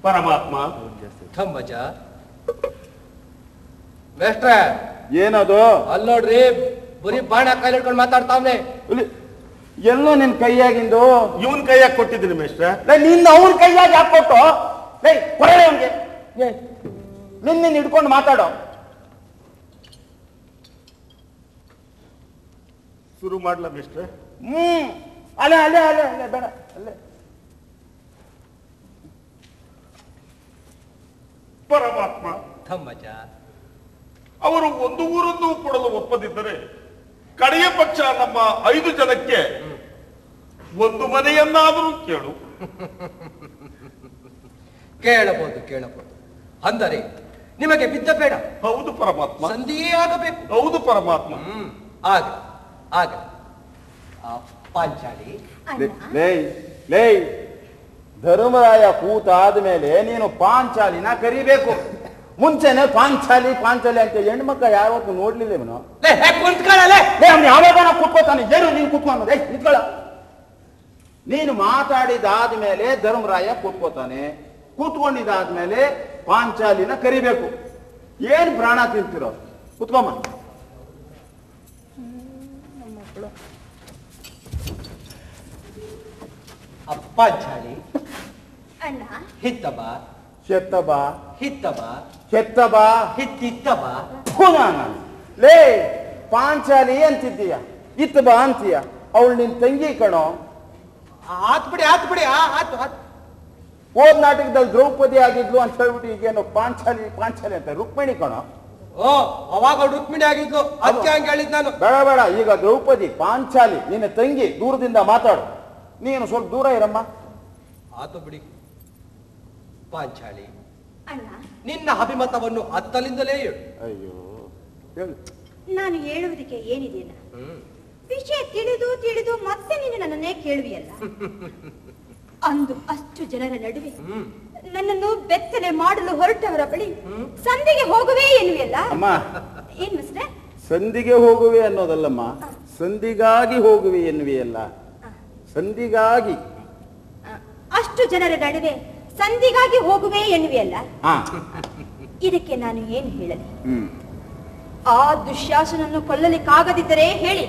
ಪರಮಾತ್ಮ. ಥಮ್ಮಜ ಮೇಷ್ಟ್ರೆ ಏನದು? ಅಲ್ಲಿ ನೋಡ್ರಿ ಬರೀ ಬಾಣ ಕೈಲಿ ಹಿಡ್ಕೊಂಡು ಮಾತಾಡ್ತಾವ್ನೆ. ಎಲ್ಲೋ ನಿನ್ ಕೈಯಾಗಿಂದು? ಇವನ್ ಕೈಯಾಗಿ ಕೊಟ್ಟಿದ್ದೀನಿ ಮೇಷ್ಟ್ರೆ. ನಿನ್ನ ಅವ್ರ ಕೈಯಾಗಿ ಯಾಕೆ ಕೊಟ್ಟು? ಕೊರಳೆ ಅವನ್ಗೆ ನಿನ್ನ ಹಿಡ್ಕೊಂಡು ಮಾತಾಡೋ. ಶುರು ಮಾಡ್ಲಾ ಮೇಷ್ಟ್ರೆ? ಅಲ್ಲೇ ಅಲ್ಲೇ ಅಲ್ಲೇ ಅಲ್ಲೇ ಬೇಡ ಅಲ್ಲೇ. ಪರಮಾತ್ಮ, ಥಮ್ಮಜ ಅವರು ಒಂದು ಊರನ್ನು ಕೊಡಲು ಒಪ್ಪದಿದ್ದರೆ ಕಡೆಯ ಪಕ್ಷ ನಮ್ಮ 5 ಜನಕ್ಕೆ ಒಂದು ಮನೆಯನ್ನಾದರೂ ಕೇಳು. ಕೇಳಬಹುದು ಕೇಳಬಹುದು. ಅಂದರೆ ನಿಮಗೆ ಬಿದ್ದ ಬೇಡ. ಹೌದು ಪರಮಾತ್ಮ. ಸಂಧಿಯೇ ಆಗಬೇಕು. ಹೌದು ಪರಮಾತ್ಮ. ಆಗ ಆಗ ಪಾಂಚಾಲಿ ಲೇ ಧರ್ಮರಾಯ ಕೂತಾದ ಮೇಲೆ ನೀನು ಪಾಂಚಾಲಿನ ಕರಿಬೇಕು. ಮುಂಚೆನೆ ಪಾಂಚಾಲಿ ಪಾಂಚಾಲಿ ಅಂತ ಹೆಣ್ಮಕ್ಳ ಯಾವತ್ತು ನೋಡ್ಲಿಲ್ಲ ಇವನು. ಯಾವಾಗ ಕುತ್ಕೋತಾನೆ? ಏನು ನೀನು ಕುತ್ಕೊಂಡು ನಿಂತ್ಕೊಳ್ಳ. ನೀನು ಮಾತಾಡಿದಾದ್ಮೇಲೆ ಧರ್ಮರಾಯ ಕೂತ್ಕೋತಾನೆ. ಕೂತ್ಕೊಂಡಿದ್ದಾದ್ಮೇಲೆ ಪಾಂಚಾಲಿನ ಕರಿಬೇಕು. ಏನ್ ಪ್ರಾಣ ತಿಂತಿರೋ? ಕುತ್ಕೊಮ್ಮ. ಪಾಂಚಾಲಿ ಅಣ್ಣ ಹಿತ್ತಬ ಚೆತ್ತಬ ಹಿತ್ತಬ ಚೆತ್ತಬ ಹಿತ್ತಿತ್ತಬ. ಲೇ ಪಾಂಚಾಲಿ ಅಂತಿದ್ದೀಯ, ಇತ್ತಬ ಅಂತೀಯ. ಅವಳು ನಿನ್ ತಂಗಿ ಕಣೋ. ಆತ್ ಬಿಡಿ ಆತು. ಹೋದ್ ನಾಟಕದಲ್ಲಿ ದ್ರೌಪದಿ ಆಗಿದ್ಲು ಅಂತ ಹೇಳ್ಬಿಟ್ಟು ಈಗೇನು ಪಾಂಚಾಲಿ ಪಾಂಚಾಲಿ ಅಂತ ರುಕ್ಮಿಣಿ ಕಣೋ. ಓ ಅವಾಗ ರುಕ್ಮಿಣಿ ಆಗಿದ್ಲು, ಅದಕ್ಕೆ ಹಂಗೆ ಹೇಳಿದ್ ನಾನು. ಬೇಡ ಬೇಡ, ಈಗ ದ್ರೌಪದಿ ಪಾಂಚಾಲಿ ನಿನ್ನ ತಂಗಿ. ದೂರದಿಂದ ಮಾತಾಡು. ನೀನು ಸ್ವಲ್ಪ ದೂರ ಇರಮ್ಮ. ಆತು ಬಿಡಿ. ಪಾಂಚಾಲಿ ಅಣ್ಣ, ನಿನ್ನ ಅಭಿಮತವನ್ನು ಅತ್ತಲಿಂದಲೇ ಹೇಳು. ಅಯ್ಯೋ ಹೇಳು. ನಾನು ಹೇಳುವುದಕ್ಕೆ ಏನಿದೆಯಲ್ಲ, ವಿಷಯ ತಿಳಿದು ಮತ್ತೆ ನೀನು ನನ್ನನ್ನೇ ಕೇಳುವಿಯಲ್ಲ. ಅಂದು ಅಷ್ಟು ಜನರ ನಡುವೆ ನನ್ನನ್ನು ಬೆತ್ತಲೆ ಮಾಡಲು ಹೊರಟವರ ಬಳಿ ಸಂಧಿಗೆ ಹೋಗುವೆ ಎನ್ನುವೆಯಲ್ಲ. ಅಮ್ಮ, ಏನ್ ಮಿಸ್ಟರ್? ಸಂಧಿಗೆ ಹೋಗುವೆ ಅನ್ನೋದಲ್ಲಮ್ಮ, ಸಂಧಿಗಾಗಿ ಹೋಗುವೆ ಎನ್ನುವೆಯಲ್ಲ. ಸಂಧಿಗಾಗಿ. ಅಷ್ಟು ಜನರ ನಡುವೆ ಸಂಧಿಗಾಗಿ ಹೋಗುವೆ ಎನ್ನುವೆಯಲ್ಲ. ಇದಕ್ಕೆ ನಾನು ಏನು ಹೇಳಲಿ? ಆ ದುಶ್ಯಾಸನನ್ನು ಕೊಲ್ಲಲಿಕ್ಕಾಗದಿದ್ದರೆ ಹೇಳಿ,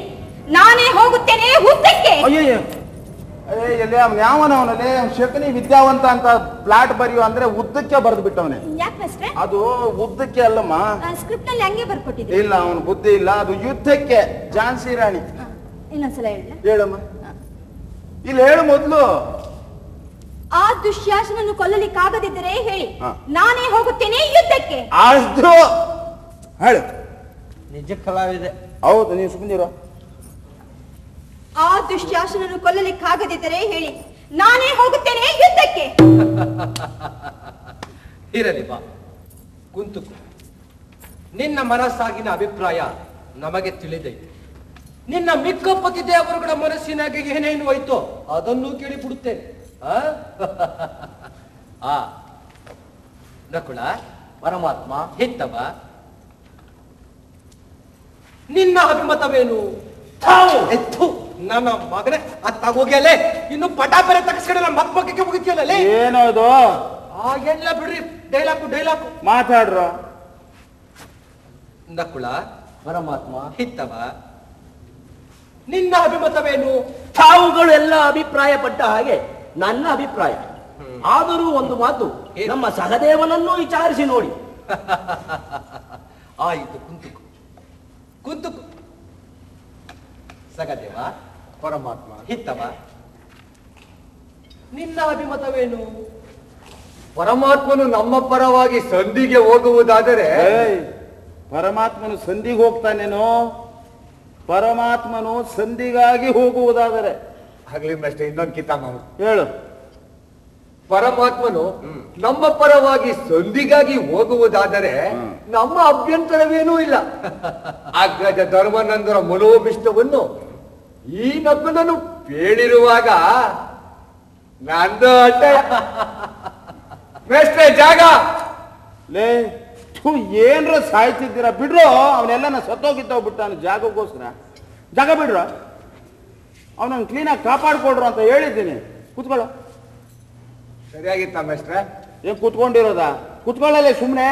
ನಾನೇ ಹೋಗುತ್ತೇನೆ ಹುತ್ತಕ್ಕೆ. ಅಯ್ಯಯ್ಯ, ಎಲ್ಲಿ ಯಾವನವನಲ್ಲಿ ಶಕನಿ ವಿದ್ಯಾವಂತ ಅಂತ ಫ್ಲಾಟ್ ಬರೆಯೋ ಅಂದ್ರೆ ಉದ್ದಕ್ಕೆ ಬರೆದು ಬಿಟ್ಟವನೇ. ಯಾಕೆ ಮಿಸ್ಟರ್? ಅದು ಉದ್ದಕ್ಕೆ ಅಲ್ಲಮ್ಮ, ಸ್ಕ್ರಿಪ್ಟ್ ನಲ್ಲಿ ಹಂಗೆ ಬರ್ಕೊಟ್ಟಿದ್ದೆ. ಇಲ್ಲ, ಅವನು ಬುದ್ಧಿ ಇಲ್ಲ. ಅದು ಯುದ್ಧಕ್ಕೆ. ಝಾನ್ಸಿ ರಾಣಿ. ಇನ್ನೊಂದ್ಸಲ ಹೇಳ. ಹೇಳಮ್ಮ. ಇಲ್ಲಿ ಹೇಳು ಮೊದ್ಲು. ಆ ದುಶ್ಯಾಸನನ್ನು ಕೊಲ್ಲಲಿಕ್ಕಾಗದಿದ್ದರೆ ಹೇಳಿ, ನಾನೇ ಹೋಗುತ್ತೇನೆ ಯುದ್ಧಕ್ಕೆ. ಅಷ್ಟು ಹೇಳು. ನಿಜ ಕಲಾವಿದೆ. ಹೌದು, ನೀವು ಸುಮ್ಮನಿರೋ. ಆ ದುಶ್ಯಾಸನನ್ನು ಕೊಲ್ಲಲಿಕ್ಕಾಗದಿದ್ದರೆ ಹೇಳಿ, ನಾನೇ ಹೋಗುತ್ತೇನೆ ಯುದ್ಧಕ್ಕೆ. ಇರಲಿ ಬಾ, ಕುಂತುಕು. ನಿನ್ನ ಮನಸ್ಸಾಗಿನ ಅಭಿಪ್ರಾಯ ನಮಗೆ ತಿಳಿದೈತೆ. ನಿನ್ನ ಮಿಕ್ಕ ಪತಿ ದೇವರುಗಳ ಮನಸ್ಸಿನಾಗೆ ಏನೇನು ಹೋಯ್ತೋ ಅದನ್ನು ಕೇಳಿಬಿಡುತ್ತೇನೆ. ನಕುಳ, ಪರಮಾತ್ಮ, ಹಿತ್ತವ, ನಿನ್ನ ಅಭಿಮತವೇನು? ಎತ್ತು ನನ್ನ ಮಗನೇ, ಅತ್ತಾಗೋಗ್ಯಲ್ಲೇ ಇನ್ನು ಪಟಾಪರೆ ತಗಸ್ಕೊಂಡ ಮಕ್ಕಕ್ಕೆ ಮುಗಿತಿಯಲ್ಲೇ. ಏನದು? ಎಲ್ಲ ಬಿಡ್ರಿ, ಡೈಲಾಕು ಮಾತಾಡ್ರ. ನಕುಳ, ಪರಮಾತ್ಮ, ಹಿತ್ತವ, ನಿನ್ನ ಅಭಿಮತವೇನು? ತಾವುಗಳೆಲ್ಲ ಅಭಿಪ್ರಾಯ ಪಟ್ಟ ಹಾಗೆ ನನ್ನ ಅಭಿಪ್ರಾಯ. ಆದರೂ ಒಂದು ಮಾತು, ನಮ್ಮ ಸಹದೇವನನ್ನು ವಿಚಾರಿಸಿ ನೋಡಿ. ಆಯಿತು, ಕುಂತುಕು. ಸಹದೇವ, ಪರಮಾತ್ಮ, ಹಿತ್ತವ, ನಿನ್ನ ಅಭಿಮತವೇನು? ಪರಮಾತ್ಮನು ನಮ್ಮ ಪರವಾಗಿ ಸಂಧಿಗೆ ಹೋಗುವುದಾದರೆ? ಪರಮಾತ್ಮನು ಸಂಧಿಗೆ ಹೋಗ್ತಾನೇನೋ? ಪರಮಾತ್ಮನು ಸಂಧಿಗಾಗಿ ಹೋಗುವುದಾದರೆ ಆಗ್ಲಿ ಅಷ್ಟೇ. ಇನ್ನೊಂದು ಕಿತಾಮ ಹೇಳು. ಪರಮಾತ್ಮನು ನಮ್ಮ ಪರವಾಗಿ ಸಂಧಿಗಾಗಿ ಹೋಗುವುದಾದರೆ ನಮ್ಮ ಅಭ್ಯಂತರವೇನೂ ಇಲ್ಲ. ಅಗ್ರಜ ಧರ್ಮನಂದರ ಮನೋಭಿಷ್ಟವನ್ನು ಈ ನಕುಲನು ಹೇಳಿರುವಾಗ ನಂದು ಅಡ್ಡ ಮೇಷ್ಟ್ರೆ ಜಾಗ. ಲೇ, ಏನ್ರ ಸಾಯ್ತಿದ್ದೀರಾ? ಬಿಡ್ರೋ, ಅವನೆಲ್ಲ ಸತ್ತೋಗಿದ್ದಾವ್ ಬಿಟ್ಟಾನು ಜಾಗಕ್ಕೋಸ್ಕರ. ಜಾಗ ಬಿಡ್ರ, ಅವನನ್ನು ಕ್ಲೀನಾಗಿ ಕಾಪಾಡ್ಕೊಡ್ರು ಅಂತ ಹೇಳಿದ್ದೀನಿ. ಕೂತ್ಕೊಳ್ಳೋ. ಸರಿಯಾಗಿತ್ತ ಮೇಷ್ಟ್ರೆ? ಏನ್ ಕುತ್ಕೊಂಡಿರೋದಾ? ಕುತ್ಕೊಳ್ಳಲ್ಲ ಸುಮ್ನೆ.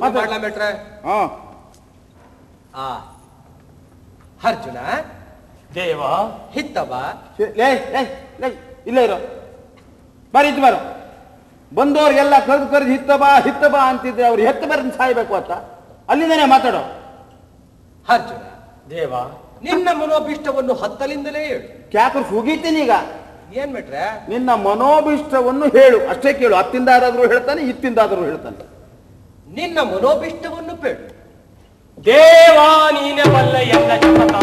ಮಾಡ್ಲಾ ಬಿಟ್ರೆ ಹಾ ಅರ್ಜುನ ದೇವ ಹಿತ್ತವ ಇಲ್ಲ ಇರೋ ಬರೀ ಇದು ಬರೋ. ಬಂದವ್ರಿಗೆಲ್ಲ ಕರೆದು ಹಿತ್ತ ಬಾ ಅಂತಿದ್ರೆ ಅವ್ರು ಹೆತ್ತ ಬರೆದು ಸಾಯ್ಬೇಕು ಅಂತ ಅಲ್ಲಿಂದನೇ ಮಾತಾಡೋ. ಅರ್ಜುನ ದೇವ ನಿನ್ನ ಮನೋಭಿಷ್ಟವನ್ನು ಹತ್ತಲಿಂದಲೇ ಹೇಳು. ಕ್ಯಾಕರ್ ಸುಗೀತೀನಿ ಈಗ. ಏನ್ ಬಿಟ್ರೆ ನಿನ್ನ ಮನೋಭಿಷ್ಟವನ್ನು ಹೇಳು ಅಷ್ಟೇ ಕೇಳು. ಹತ್ತಿಂದಾದ್ರೂ ಹೇಳ್ತಾನೆ, ಇತ್ತಿಂದಾದ್ರೂ ಹೇಳ್ತಾನೆ. ನಿನ್ನ ಮನೋಭಿಷ್ಟವನ್ನು ಬೇಡು. ದೇವಾ ನೀನೆ ಬಲ್ಲ ಎಲ್ಲ ಜಪತ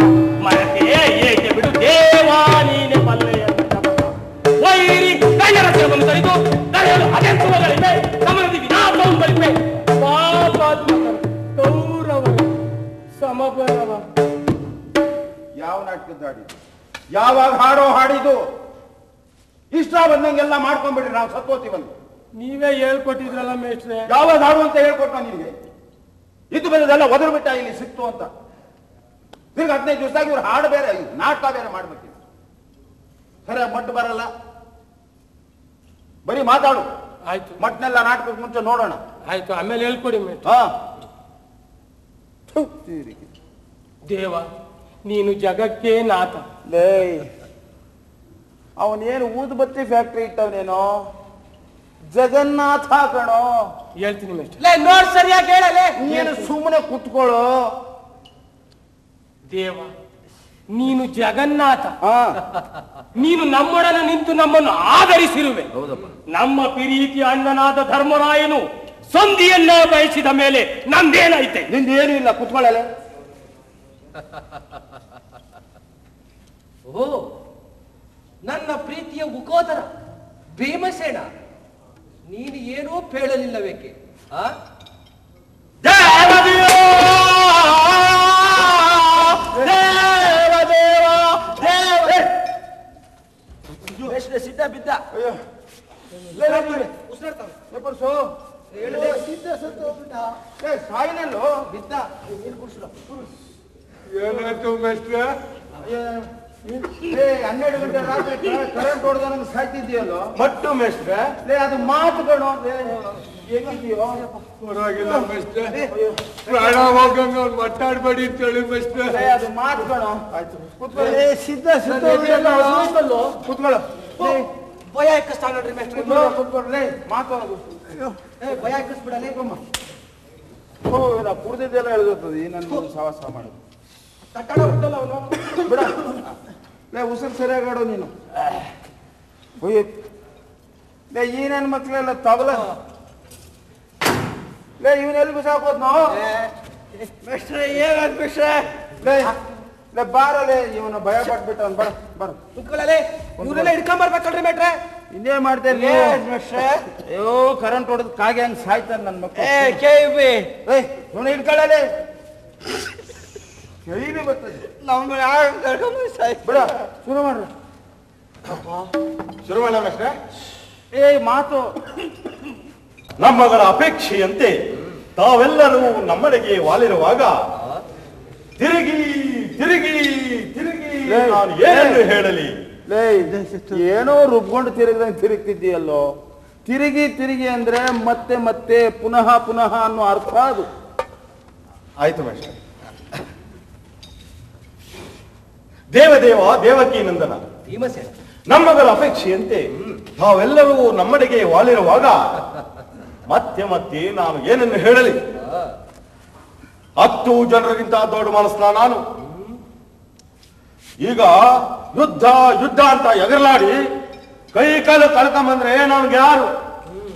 ಮರತೆ ಏಕೆ ಬಿಡು. ದೇವಾ ನೀನೆ ಬಲ್ಲ ಎಲ್ಲ ಜಪತ ವೈರಿ ಗಣ್ಯರ ಸೇವನ್ನು ತರಿದು ತಡೆಯಲು ಅದೆಂತುಗಳಿವೆ. ಸಮರದಿ ವಿನಾಶವನ್ನು ಬಲಿಪೆ ಪಾಪಾತ್ಮಕ ಗೌರವ ಸಮಬಲವ. ಯಾವ ನಾಟಕದ ಹಾಡಿದು? ಯಾವಾಗ ಹಾಡೋ ಹಾಡಿದು? ಇಷ್ಟ ಬಂದಂಗೆಲ್ಲ ಮಾಡ್ಕೊಂಡ್ಬಿಡ್ರಿ, ನಾವು ಸತ್ತೋತೀವಲ್ಲಿ. ನೀವೇ ಹೇಳ್ಕೊಟ್ಟಿದ್ರಲ್ಲ ಮೇಷ್ಟ್ರೆ. ಯಾವಾಗ ಹಾಡು ಅಂತ ಹೇಳ್ಕೊಟ್ಟ ನಿನಗೆ? ಇದು ಬಂದದೆಲ್ಲ ಒದರು ಬಿಟ್ಟ ಇಲ್ಲಿ ಸಿಕ್ತು ಅಂತ. ತಿರ್ಗಿ 15 ದಿವಸದಾಗಿ ಇವ್ರು ಹಾಡು ಬೇರೆ ನಾಟಕ ಬೇರೆ ಮಾಡ್ಬೇಕಿತ್ತು. ಸರಿ ಮಟ್ಟು ಬರಲ್ಲ, ಬರೀ ಮಾತಾಡು. ಆಯ್ತು ಮಟ್ನೆಲ್ಲ ನಾಟಕಕ್ಕೆ ಮುಂಚೆ ನೋಡೋಣ. ಆಯ್ತು ಆಮೇಲೆ ಹೇಳ್ಕೊಡಿ ಮೇಷ್ಟ್ರೆ. ಹಾ ದೇವ ನೀನು ಜಗಕ್ಕೆ ನಾಥ. ಲೇ ಅವನೇನು ಊದುಬತ್ತಿ ಫ್ಯಾಕ್ಟ್ರಿ ಇಟ್ಟವನೇನೋ, ಜಗನ್ನಾಥ ಕಣೋ. ಹೇಳ್ತೀನಿ ಮೇಷ್ಟ್ರೆ. ಲೇ ನೋಡ್ ಸರಿಯಾಗಿ ಹೇಳಲೆ. ನೀನು ಸುಮ್ಮನೆ ಕುತ್ಕೊಳ್ಳೋ. ದೇವ ನೀನು ಜಗನ್ನಾಥ. ಹಾ ನೀನು ನಮ್ಮೊಡನೆ ನಿಂತು ನಮ್ಮನ್ನು ಆಧರಿಸಿರುವೆ. ಹೌದಪ್ಪ. ನಮ್ಮ ಪ್ರೀತಿಯ ಅಣ್ಣನಾದ ಧರ್ಮರಾಯನು ಸಂಧಿಯನ್ನ ಬಯಸಿದ ಮೇಲೆ ನಂದೇನೈತೆ? ನಿಂದು ಏನು ಇಲ್ಲ, ಕುತ್ಕೊಳ್ಳಲೆ. ಓ ನನ್ನ ಪ್ರೀತಿಯ ಮುಖೋದರ ಭೀಮಸೇನ, ನೀನು ಏನೂ ಪೇಳಲಿಲ್ಲವೇಕೆ? ಸಿದ್ಧ ಬಿದ್ದ. ಸಾಯಿನಲ್ಲೋ ಬಿದ್ದ. ಏನಾಯ್ತು ಮೇಷ್ಟ್ರೆ? 12 ಗಂಟೆ ರಾತ್ರಿ ಕರೆಂಟ್ ಹೊಡೆದ ನಂಗೆ ಸಾಯ್ತಿದ್ಯಲ್ಲೋ. ಮಟ್ಟು ಮೇಷ್ಟ್ರೆ, ಅದು ಮಾತುಗಳು ಹೇಗಿದೆಯೋ? ಪರವಾಗಿಲ್ಲ ಮೇಷ್ಟ್ರೆ, ಪ್ರಾಣ ಹೋಗಂಗ ಅವ್ನು ಮಾತಾಡ್ಬೇಡಿ ಅಂತ ಹೇಳಿ ಮೇಷ್ಟ್ರೆ. ಅದು ಮಾತುಗಳು. ಆಯ್ತು ಕುತ್ಕೊಳ್ಳಿ. ಕುತ್ಕೊಳ್ಳೋ. ಭಯ ಎಕ್ಕಿಸ್ತಾವ ನೋಡ್ರಿ ಮೇಷ್ಟ್ರೆ. ಕುತ್ಕೊಳ್ಳಿ. ಮಾತಾಡೋದು ಭಯ ಎಕ್ಕಿಸ್ಬಿಡಲಿ. ನಾ ಕುಡ್ದಿದ್ದೆಲ್ಲ ಎಳ್ದೋಗ್ತದೆ ಈ ನನ್ನ ಸವಾಸ ಮಾಡೋದು. ತಟ್ಟಣ ಬಿಟ್ಟಲ್ಲ ಅವನು. ಬಿಡ ಲೇ, ಉಸಿರು ಸರಿಯಾಗಿ ಆಡೋ ನೀನು. ಲೇ ಈ ನನ್ನ ಮಕ್ಳೆಲ್ಲ ತಬಲ. ಲೇ ಇವನೆಲ್ಲಿ ಬಿಸಾಕೋದ್ ನಾವು? ಮೇಷ್ಟ್ರೆ ಏನಾದ್ ಮೇಷ್ಟ್ರೆ? ಲೇ ಲೇ ಬಾರಲೇ, ಇವನ ಭಯ ಪಟ್ಬಿಟ್ಟ. ಬರ ಬರ ಕುತ್ಕೊಳ್ಳಲೆ. ಇವರೆಲ್ಲ ಹಿಡ್ಕೊಂಡ್ ಬರ್ಬೇಕಲ್ರಿ ಮೇಟ್ರೆ. ಇನ್ನೇ ಮಾಡ್ತೇನೆ ಮೇಷ್ಟ್ರೆ. ಅಯ್ಯೋ ಕರೆಂಟ್ ಹೊಡೆದ್ ಕಾಗೆ ಹಂಗ್ ಸಾಯ್ತಾನೆ ನನ್ನ ಮಕ್ಕಳು. ಇವನ ಹಿಡ್ಕೊಳ್ಳಲೆ. ಕೈಲಿ ಬರ್ತದೆ. ಬಿಡ ಶುರು ಮಾಡ್ರಿ. ಶುರು ಮಾಡ ಮೇಷ್ಟ್ರೆ. ಮಾತು ನಮ್ಮಗಳ ಅಪೇಕ್ಷೆಯಂತೆ ತಾವೆಲ್ಲರೂ ನಮ್ಮಡೆಗೆ ವಾಲಿರುವಾಗ ತಿರುಗಿ ತಿರುಗಿ ತಿರುಗಿ ನಾನು ಏನನ್ನು ಹೇಳಲಿ? ಲೇ ಏನೋ ರುಬ್ಕೊಂಡು ತಿರುಗಿದಂಗೆ ತಿರುಗ್ತಿದ್ದೀಯಲ್ಲೋ. ತಿರುಗಿ ತಿರುಗಿ ಅಂದ್ರೆ ಮತ್ತೆ ಮತ್ತೆ ಪುನಃ ಪುನಃ ಅನ್ನೋ ಅರ್ಥ ಅದು. ಆಯ್ತು ಮೇಷ್ಟ್ರೆ. ದೇವದೇವ ದೇವಕಿ ನಂದನ ಭೀಮಸೇನ, ನಮ್ಮಗಳ ಅಪೇಕ್ಷೆಯಂತೆ ತಾವೆಲ್ಲರೂ ನಮ್ಮಡೆಗೆ ವಾಲಿರುವಾಗ ಮತ್ತೆ ಮತ್ತೆ ನಾನು ಏನನ್ನು ಹೇಳಲಿ? 10 ಜನರಿಗಿಂತ ದೊಡ್ಡ ಮನಸ್ಸನ್ನ ನಾನು. ಈಗ ಯುದ್ಧ ಯುದ್ಧ ಅಂತ ಎಗರ್ಲಾಡಿ ಕೈ ಕಾಲು ಕಳ್ಕೊಂಬಂದ್ರೆ ನಮ್ಗೆ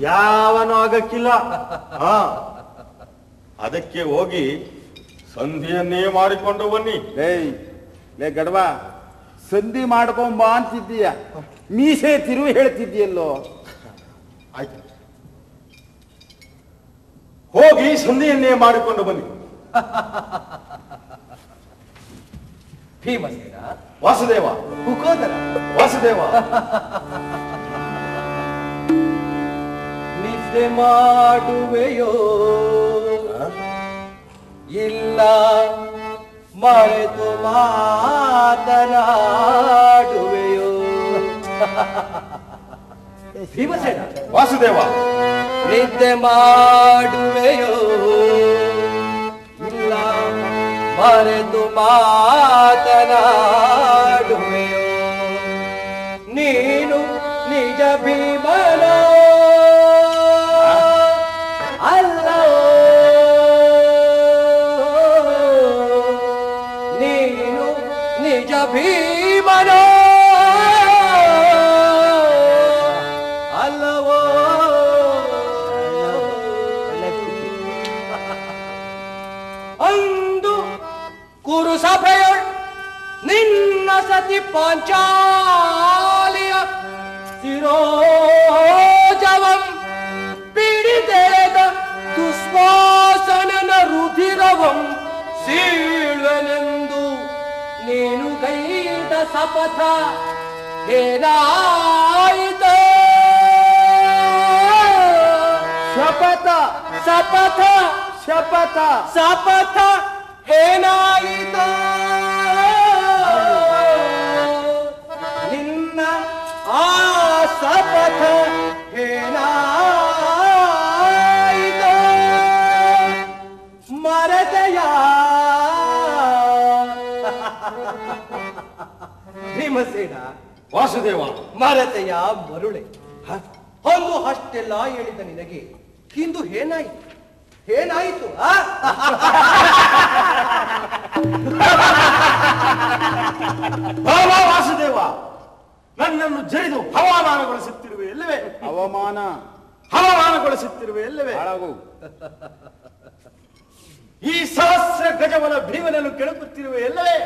ಯಾವನೂ ಆಗಕ್ಕಿಲ್ಲ. ಅದಕ್ಕೆ ಹೋಗಿ ಸಂಧಿಯನ್ನೇ ಮಾಡಿಕೊಂಡು ಬನ್ನಿ. ಲೇ ಗಡವಾ, ಸಂಧಿ ಮಾಡ್ಕೊಂಬ ಅಂತಿದ್ದೀಯ, ಮೀಸೆ ತಿರುವಿ ಹೇಳ್ತಿದ್ದೀಯಲ್ಲೋ. ಆಯ್ತು, ಹೋಗಿ ಸಂಧಿಯನ್ನೇ ಮಾಡಿಕೊಂಡು ಬನ್ನಿ. ಭೀಮಸೇನ, ವಾಸುದೇವ, ಮುಖೋದರ, ವಾಸುದೇವ, ನಿದ್ದೆ ಮಾಡುವೆಯೋ ಇಲ್ಲ ಮರೆತು ಮಾತನಾಡುವೆಯೋ? ಭೀಮಸೇನ, ವಾಸುದೇವ, ನಿದ್ದೆ ಮಾಡುವೆಯೋ ಇಲ್ಲ ಮರೆತು ಮಾತನಾಡುವೆಯೋ ನೀನು ನಿಜ ಭೀಮನ ಅಲ್ಲೋ ನೀನು ನಿಜ ಭೀಮನ ಅಲ್ಲವೋ ಅಂದು ಕುರುಸಭೆಯೊಳ್ ನಿನ್ನ ಸತಿ ಪಾಂಚಾಲಿಯ ಶಿರೋಜವಂ ಪಿಡಿದೆದ ದುಶ್ವಾಸನನ ರುಧಿರವಂ ಸೀಳುವೆನೆಂದು ನೀನು ಗೈದ ಶಪಥ ಏನಾಯಿತ ಶಪಥ ಶಪಥ ಶಪಥ ಶಪಥ ಏನಾಯಿತ ನಿನ್ನ ಆ ಶಪಥ ಏನಾಯಿತ ಮರೆತೆಯ ಭೀಮಸೇನ ವಾಸುದೇವ, ಮರೆತೆಯ ಮರುಳೆ ಒಂದು ಅಷ್ಟೆಲ್ಲ ಹೇಳಿದ ನಿನಗೆ ಇಂದು ಏನಾಯಿತು ಏನಾಯಿತು ಬಾಬಾ ವಾಸುದೇವ, ನನ್ನನ್ನು ಜರಿದು ಹವಾಮಾನಗೊಳಿಸುತ್ತಿರುವೆ ಎಲ್ಲವೇ? ಹವಾಮಾನಗೊಳಿಸುತ್ತಿರುವೆ ಎಲ್ಲವೇ? ಹಾಳಾಗು. ಈ ಸಹಸ್ರ ಗಜವನ ಭೀಮನನ್ನು ಕೆಣಕುತ್ತಿರುವೆ ಎಲ್ಲವೇ?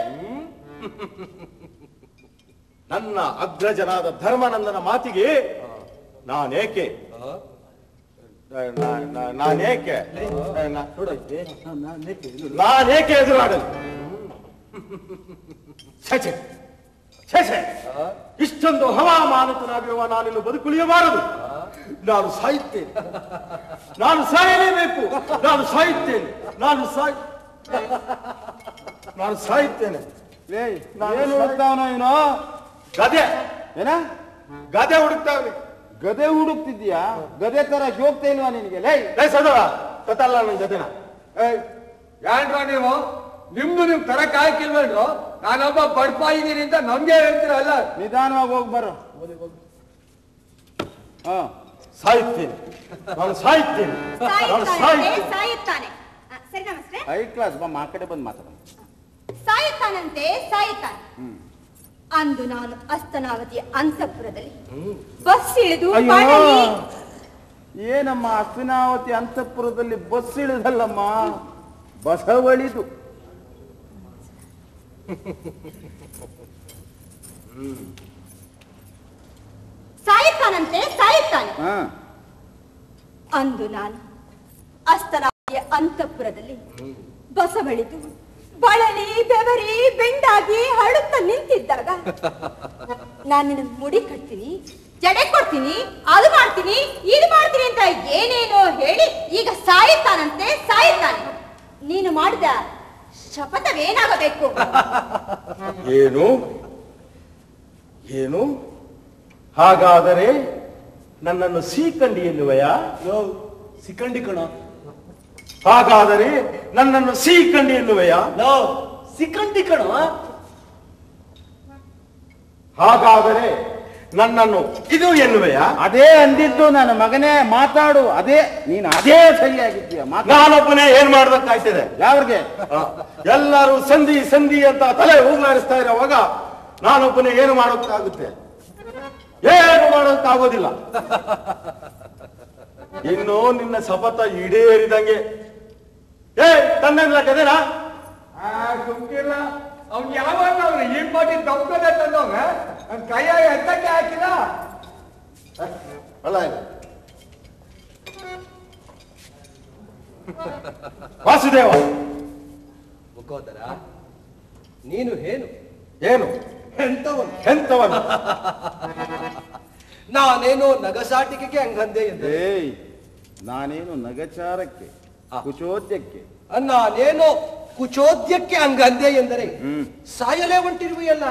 ನನ್ನ ಅಗ್ರಜನಾದ ಧರ್ಮಾನಂದನ ಮಾತಿಗೆ ನಾನೇಕೆ ನಾನೇಕೆ ಎದುರಾಡಲು? ಛೆ, ಇಷ್ಟೊಂದು ಹವಾಮಾನತನಾಗಿರುವ ನಾನಿನ್ನು ಬದುಕುಳಿಯಬಾರದು. ನಾನು ಸಾಯುತ್ತೇನೆ, ನಾನು ಸಾಯಲೇಬೇಕು, ನಾನು ಸಾಯುತ್ತೇನೆ, ನಾನು ಸಾಯುತ್ತೇನೆ. ಏನು ಹುಡುಕ್ತಾವನ ಇವನು? ಗದೆ ಏನ ಗದೆ ಹುಡುಕ್ತಾವ್ರಿ. ಗದೆ ಹುಡುಕ್ತಿದ್ಯಾ? ಗದೆ ತರ ಹೋಗ್ತಾ ಇಲ್ವಾ ನಿನಗೆ? ಲೈ ಸದವ ಕತ್ತಲ್ಲ ನನ್ನ ಜೊತೆನ. ಯಾನ್ರ ನೀವು ನಿಮ್ದು ನಿಮ್ ತರಕ್ ಹಾಕಿಲ್ವೇನ್ರು? ನಾನೊಬ್ಬ ಬಡ್ಪ ಇದ್ದೀನಿ ಅಂತ ನಮ್ಗೆ ಹೇಳ್ತೀರಲ್ಲ. ನಿಧಾನವಾಗಿ ಹೋಗಿ ಬರೋ. ಹಾ, ಸಾಯುತ್ತೇನೆ, ನಾನು ಸಾಯುತ್ತೇನೆ, ನಾನು ಸಾಯುತ್ತೇನೆ. ಸಾಯುತ್ತಾನೆ. ಸರಿ ನಮಸ್ತೆ. ಹೈ ಕ್ಲಾಸ್ ಬಾ, ಆ ಕಡೆ ಬಂದು ಮಾತಾಡ. ಸಾಯುತ್ತಾನಂತೆ ಸಾಯುತ್ತಾನೆ. ಅಂದು ನಾನು ಅಸ್ತನಾವತಿಯ ಅಂತಃಪುರದಲ್ಲಿ ಬಸ್ ಇಳಿದು ಬಾಣಲಿ. ಏನಮ್ಮ ಅಸ್ತಿನಾವತಿ ಅಂತಃಪುರದಲ್ಲಿ ಬಸ್ ಇಳಿದಲ್ಲಮ್ಮ, ಬಸವಳಿದು. ಸಾಯುತ್ತಾನಂತೆ ಸಾಯುತ್ತಾನೆ. ಹಾ, ಅಂದು ನಾನು ಅಸ್ತನಾವತಿಯ ಅಂತಃಪುರದಲ್ಲಿ ಬಸವಳಿದು ಬಳಲಿ ಬೆವರಿ ಬೆಂಡಾಗಿ ಹಳುತ್ತ ನಿಂತಿದ್ದಾಗ ನಾನು ನಿನ್ನ ಮುಡಿ ಕಟ್ತೀನಿ, ಜಡೆ ಕೊಡ್ತೀನಿ, ಅದು ಮಾಡ್ತೀನಿ, ಇದು ಮಾಡ್ತೀನಿ ಅಂತ ಏನೇನೋ ಹೇಳಿ ಈಗ ಸಾಯುತ್ತಾನಂತೆ ಸಾಯುತ್ತಾನೆ. ನೀನು ಮಾಡಿದ ಶಪಥವೇನಾಗಬೇಕು? ಏನು ಏನು? ಹಾಗಾದರೆ ನನ್ನನ್ನು ಸೀಕಂಡಿ ಎನ್ನುವೆಯಾ? ಸಿಕ್ಕಂಡಿ ಕಣ. ಹಾಗಾದರೆ ನನ್ನನ್ನು ಸೀಕಂಡಿ ಎನ್ನುವೆಯಾ? ಸಿಕ್ಕಂಡಿ ಕಣ. ಹಾಗಾದರೆ ನನ್ನನ್ನು ಇದು ಎನ್ನುವೆಯಾ? ಅದೇ ಅಂದಿದ್ದು ನನ್ನ ಮಗನೇ, ಮಾತಾಡು. ಅದೇ ನೀನು ಅದೇ ಸರಿಯಾಗಿದ್ದೀಯ. ನಾನೊಬ್ಬನೇ ಏನ್ ಮಾಡ್ಬೇಕಾಯ್ತದೆ? ಯಾವ್ರಿಗೆ? ಎಲ್ಲರೂ ಸಂಧಿ ಸಂಧಿ ಅಂತ ತಲೆ ಹೋಗ್ಲಾಡಿಸ್ತಾ ಇರೋವಾಗ ನಾನೊಬ್ಬನೇ ಏನು ಮಾಡೋಕ್ಕಾಗುತ್ತೆ? ಏನು ಮಾಡೋಕ್ಕಾಗೋದಿಲ್ಲ. ಇನ್ನು ನಿನ್ನ ಶಪಥ ಈಡೇರಿದಂಗೆ. ತನ್ನೆಲ್ಲ ಗದೇನಾ? ಸುಮ್ಕಿಲ್ಲ. ಅವ್ನ್ ಯಾವಾಗ ಅವ್ನು ಈ ಪಾಟಿ ತಪ್ಪದೆ ತಂದವ್ನ ನನ್ ಕೈಯಾಗ ಎತ್ತಕ್ಕೆ ಹಾಕಿಲ್ಲ. ಅಲ್ಲ ಇದು ವಾಸುದೇವ, ಮುಖೋದರ ನೀನು ಏನು ಏನು ಎಂತವನು? ಎಂತವನು? ನಾನೇನೋ ನಗಸಾಟಿಕೆಗೆ ಹಂಗಂದೆ ಎಂದೆ. ಏಯ್, ನಾನೇನು ನಗಚಾರಕ್ಕೆ, ಕುಚೋದ್ಯಕ್ಕೆ, ನಾನೇನೋ ಕುಚೋದ್ಯಕ್ಕೆ ಹಂಗಂದೆ ಎಂದರೆ ಸಾಯಲೇ ಹೊಂಟಿರುವೆಯಲ್ಲ.